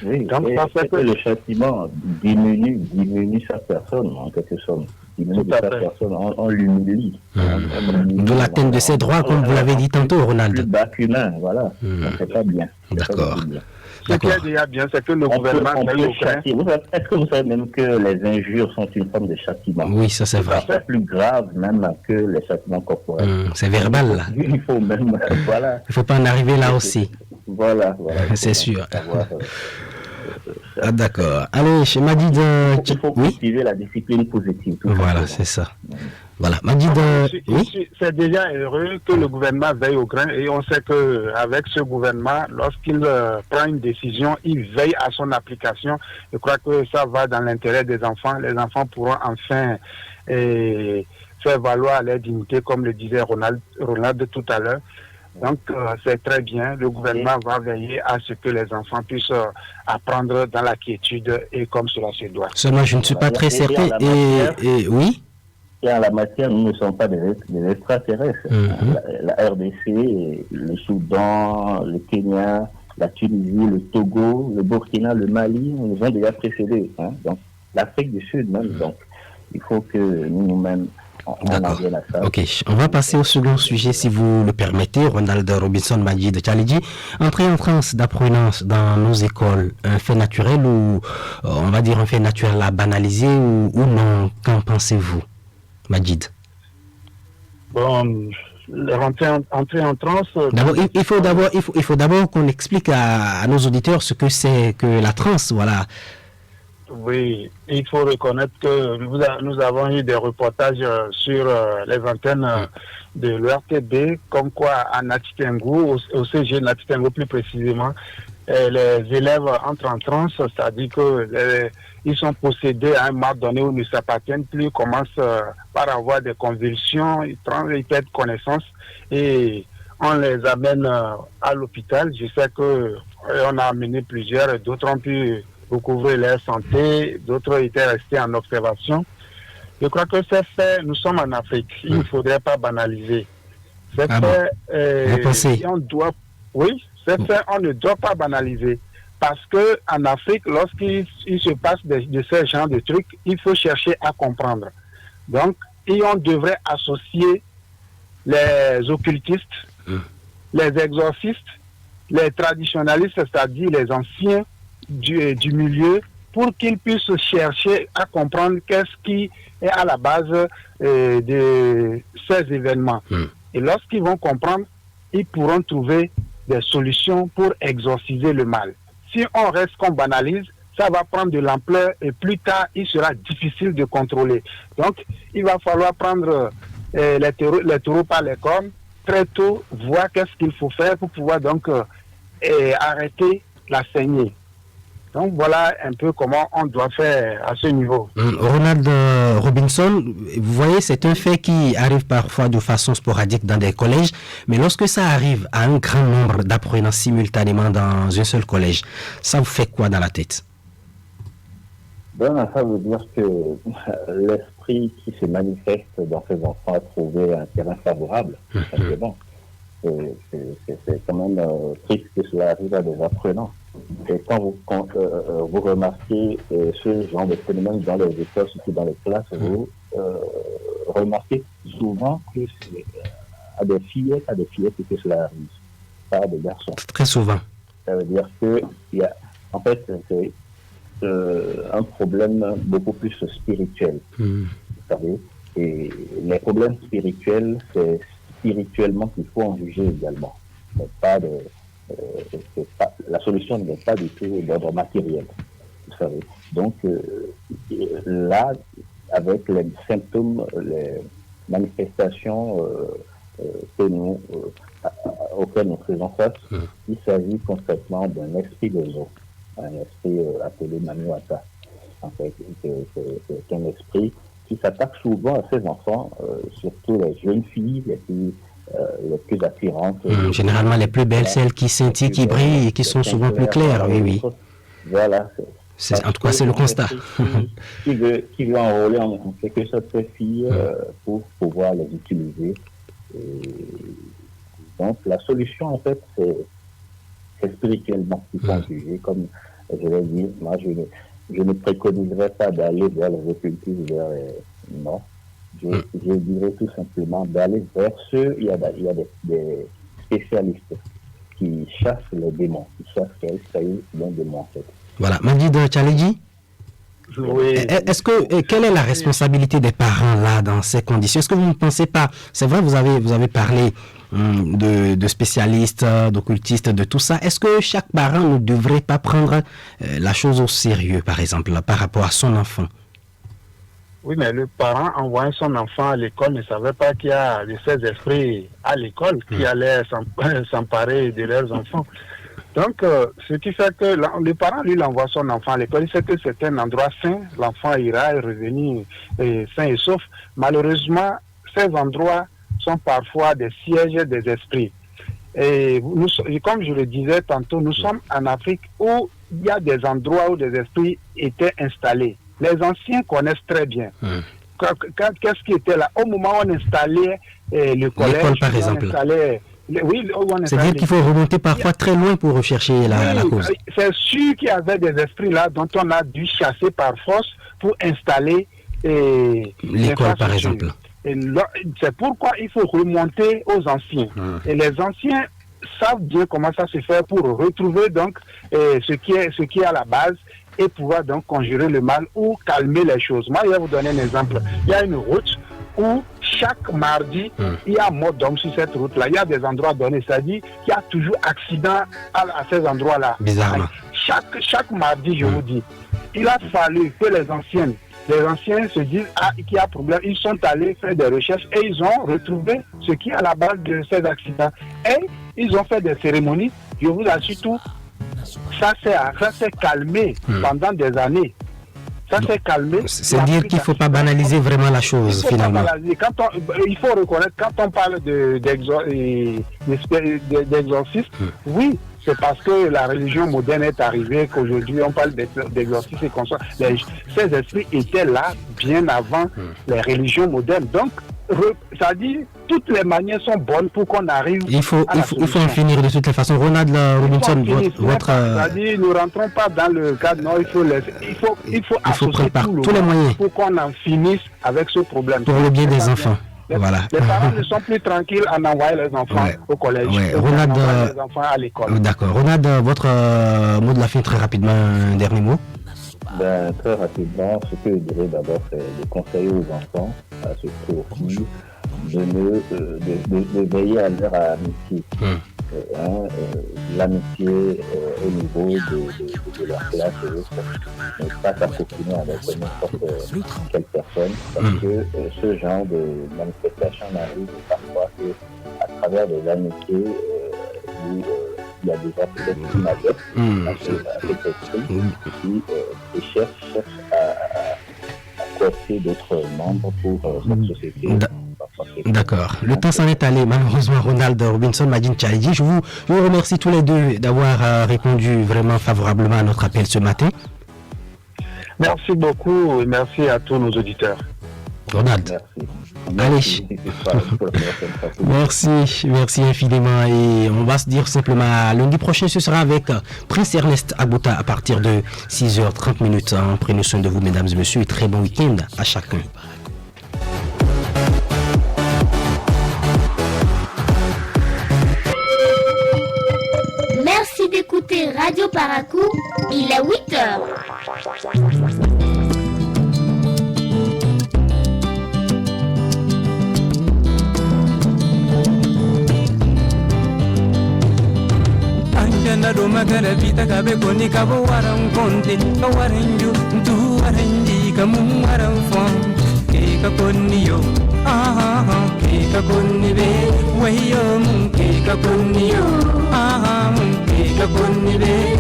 Oui, donc, que le châtiment diminue sa personne, en quelque sorte. Diminue sa personne, on l'humilie. De l'atteinte de ses droits, comme vous l'avez dit tantôt, Ronald. Le bas humain, voilà. C'est pas bien. D'accord. Ce qui est déjà bien, c'est que le gouvernement... Est-ce que vous savez même que les injures sont une forme de châtiment? Oui, ça c'est vrai. C'est plus grave même que les châtiments corporels. C'est verbal, là. Il faut même... voilà. Il ne faut pas en arriver là aussi. Voilà. C'est sûr. D'accord. Allez, chez Madid... Il faut cultiver la discipline positive. Voilà, c'est ça. Voilà, Madid... Oui. C'est déjà heureux que le gouvernement veille au grain, et on sait qu'avec ce gouvernement, lorsqu'il prend une décision, il veille à son application. Je crois que ça va dans l'intérêt des enfants. Les enfants pourront enfin faire valoir leur dignité, comme le disait Ronald tout à l'heure. Donc, c'est très bien. Le gouvernement va veiller à ce que les enfants puissent apprendre dans la quiétude et comme cela se doit. Seulement, je ne suis pas très certain. Et oui. Et en la matière, nous ne sommes pas des extraterrestres. La RDC, le Soudan, le Kenya, la Tunisie, le Togo, le Burkina, le Mali, nous ont déjà précédés. Donc, l'Afrique du Sud même. Donc, il faut que nous-mêmes, d'accord. Ok, on va passer au second sujet si vous le permettez. Ronald Robinson Majid Tchalidji, entrée en France d'apprenance dans nos écoles, un fait naturel ou on va dire un fait naturel à banaliser ou non? Qu'en pensez-vous, Majid? Bon, entrer en transe. D'abord, il faut d'abord qu'on explique à nos auditeurs ce que c'est que la transe, voilà. Oui, il faut reconnaître que nous avons eu des reportages sur les antennes de l'ERTB, comme quoi à Natitengo, au CG Natitengo plus précisément, les élèves entrent en transe, c'est-à-dire qu'ils sont possédés à un moment donné où ils ne s'appartiennent plus, commencent par avoir des convulsions, ils perdent connaissance et on les amène à l'hôpital. Je sais qu'on a amené plusieurs, d'autres ont pu recouvrer leur santé, d'autres étaient restés en observation. Je crois que c'est fait, nous sommes en Afrique, il ne faudrait pas banaliser. C'est fait, on doit, oui, c'est fait, on ne doit pas banaliser. Parce que en Afrique, lorsqu'il se passe de ce genre de trucs, il faut chercher à comprendre. Donc, on devrait associer les occultistes, les exorcistes, les traditionalistes, c'est-à-dire les anciens du milieu, pour qu'ils puissent chercher à comprendre qu'est-ce qui est à la base de ces événements. Et lorsqu'ils vont comprendre, ils pourront trouver des solutions pour exorciser le mal. Si on reste qu'on banalise, ça va prendre de l'ampleur et plus tard, il sera difficile de contrôler. Donc, il va falloir prendre les taureaux par les cornes, très tôt, voir qu'est-ce qu'il faut faire pour pouvoir donc arrêter la saignée. Donc voilà un peu comment on doit faire à ce niveau. Ronald Robinson, vous voyez, c'est un fait qui arrive parfois de façon sporadique dans des collèges, mais lorsque ça arrive à un grand nombre d'apprenants simultanément dans un seul collège, ça vous fait quoi dans la tête? Ben, ça veut dire que l'esprit qui se manifeste dans ces enfants a trouvé un terrain favorable, simplement. C'est quand même triste que cela arrive à des apprenants. Et quand vous remarquez ce genre de phénomène dans les écoles, surtout dans les classes, vous remarquez souvent que c'est à des fillettes que cela arrive, pas à des garçons. Très souvent. Ça veut dire qu'il y a, en fait, c'est un problème beaucoup plus spirituel, vous savez. Et les problèmes spirituels, c'est spirituellement qu'il faut en juger également. Mais la solution n'est pas du tout d'ordre matériel, vous savez. Donc là, avec les symptômes, les manifestations auxquelles nous faisons face, il s'agit concrètement d'un esprit de zoo, un esprit appelé Manuata. En fait, c'est un esprit qui s'attaque souvent à ces enfants, surtout les jeunes filles, les plus attirantes. Généralement les plus belles, celles qui scintillent, qui brillent et qui sont souvent plus claires, oui. Voilà. En tout cas, c'est le constat. Qui veut enrôler en quelque sorte ces filles pour pouvoir les utiliser. Et donc, la solution, en fait, c'est spirituellement qu'il faut juger. Comme je l'ai dit, moi, je ne préconiserais pas d'aller vers les occultistes, non. Je dirais tout simplement d'aller vers ceux, il y a des spécialistes qui chassent les démons, qui chassent quel démon, en fait. Voilà, Majid Tchaledji, quelle est la responsabilité des parents là dans ces conditions? Est-ce que vous ne pensez pas, c'est vrai, vous avez parlé de spécialistes, d'occultistes, de tout ça, est-ce que chaque parent ne devrait pas prendre la chose au sérieux, par exemple, par rapport à son enfant? Oui, mais le parent envoyant son enfant à l'école ne savait pas qu'il y a ces esprits à l'école qui allaient s'emparer de leurs enfants. Donc, ce qui fait que le parent, lui, l'envoie son enfant à l'école. Il sait que c'est un endroit sain. L'enfant ira et revenir sain et sauf. Malheureusement, ces endroits sont parfois des sièges des esprits. Et comme je le disais tantôt, nous sommes en Afrique où il y a des endroits où des esprits étaient installés. Les anciens connaissent très bien. Qu'est-ce qui était là? Au moment où on installait le collège, l'école, par exemple. C'est-à-dire qu'il faut remonter parfois très loin pour rechercher la cause. C'est sûr qu'il y avait des esprits là dont on a dû chasser par force pour installer l'école, par exemple. C'est pourquoi il faut remonter aux anciens. Et les anciens savent bien comment ça se fait pour retrouver donc ce qui est à la base et pouvoir donc conjurer le mal ou calmer les choses. Moi, je vais vous donner un exemple. Il y a une route où chaque mardi, il y a mort d'homme sur cette route-là. Il y a des endroits donnés, c'est-à-dire qu'il y a toujours accident à ces endroits-là. Bizarrement. Chaque mardi, je vous dis, il a fallu que les anciens se disent qu'il y a problème. Ils sont allés faire des recherches et ils ont retrouvé ce qui est à la base de ces accidents. Et ils ont fait des cérémonies. Je vous assure tout. Ça s'est calmé pendant des années. Ça s'est calmé. C'est dire qu'il ne faut pas banaliser vraiment la chose, finalement. Il faut reconnaître, quand on parle d'exorcisme, oui, c'est parce que la religion moderne est arrivée, qu'aujourd'hui on parle d'exorcisme et qu'on soit. Ces esprits étaient là bien avant les religions modernes. Donc, ça dit, toutes les manières sont bonnes pour qu'on arrive il faut en finir de toutes les façons. Ronald Robinson, votre... C'est-à-dire, nous ne rentrons pas dans le cadre, non, il faut associer tous les moyens pour qu'on en finisse avec ce problème. Pour le bien des enfants. Voilà. Les parents ne sont plus tranquilles en envoyant les enfants au collège, Ronald, les enfants à l'école. D'accord. Ronald, votre mot de la fin, très rapidement, un dernier mot. Très rapidement, ce que je dirais d'abord, c'est de conseiller aux enfants, surtout aux filles, de veiller à leur amitié. L'amitié au niveau de leur classe et autres, ne pas s'approprier avec n'importe quelle personne, parce que ce genre de manifestation n'arrive parfois qu'à travers des amitiés où il y a déjà peut-être une adepte à cet esprit qui cherche à coiffer d'autres membres pour cette société. D'accord. Le temps s'en est allé, malheureusement. Ronald Robinson, Majid Tchaledji, je vous remercie tous les deux d'avoir répondu vraiment favorablement à notre appel ce matin. Merci beaucoup et merci à tous nos auditeurs. Ronald. Allez. Merci infiniment. Et on va se dire simplement, lundi prochain, ce sera avec Prince Ernest Agbota à partir de 6h30. Prenez soin de vous, mesdames et messieurs, et très bon week-end à chacun. Merci d'écouter Radio Paracou, il est 8h. Anjana do magara vita kabe koni kabo waran konte ka waran ju tu waran ji kamu waran fon ke ka koni yo ke ka koni be wayo mun ke ka koni yo mun ke ka koni be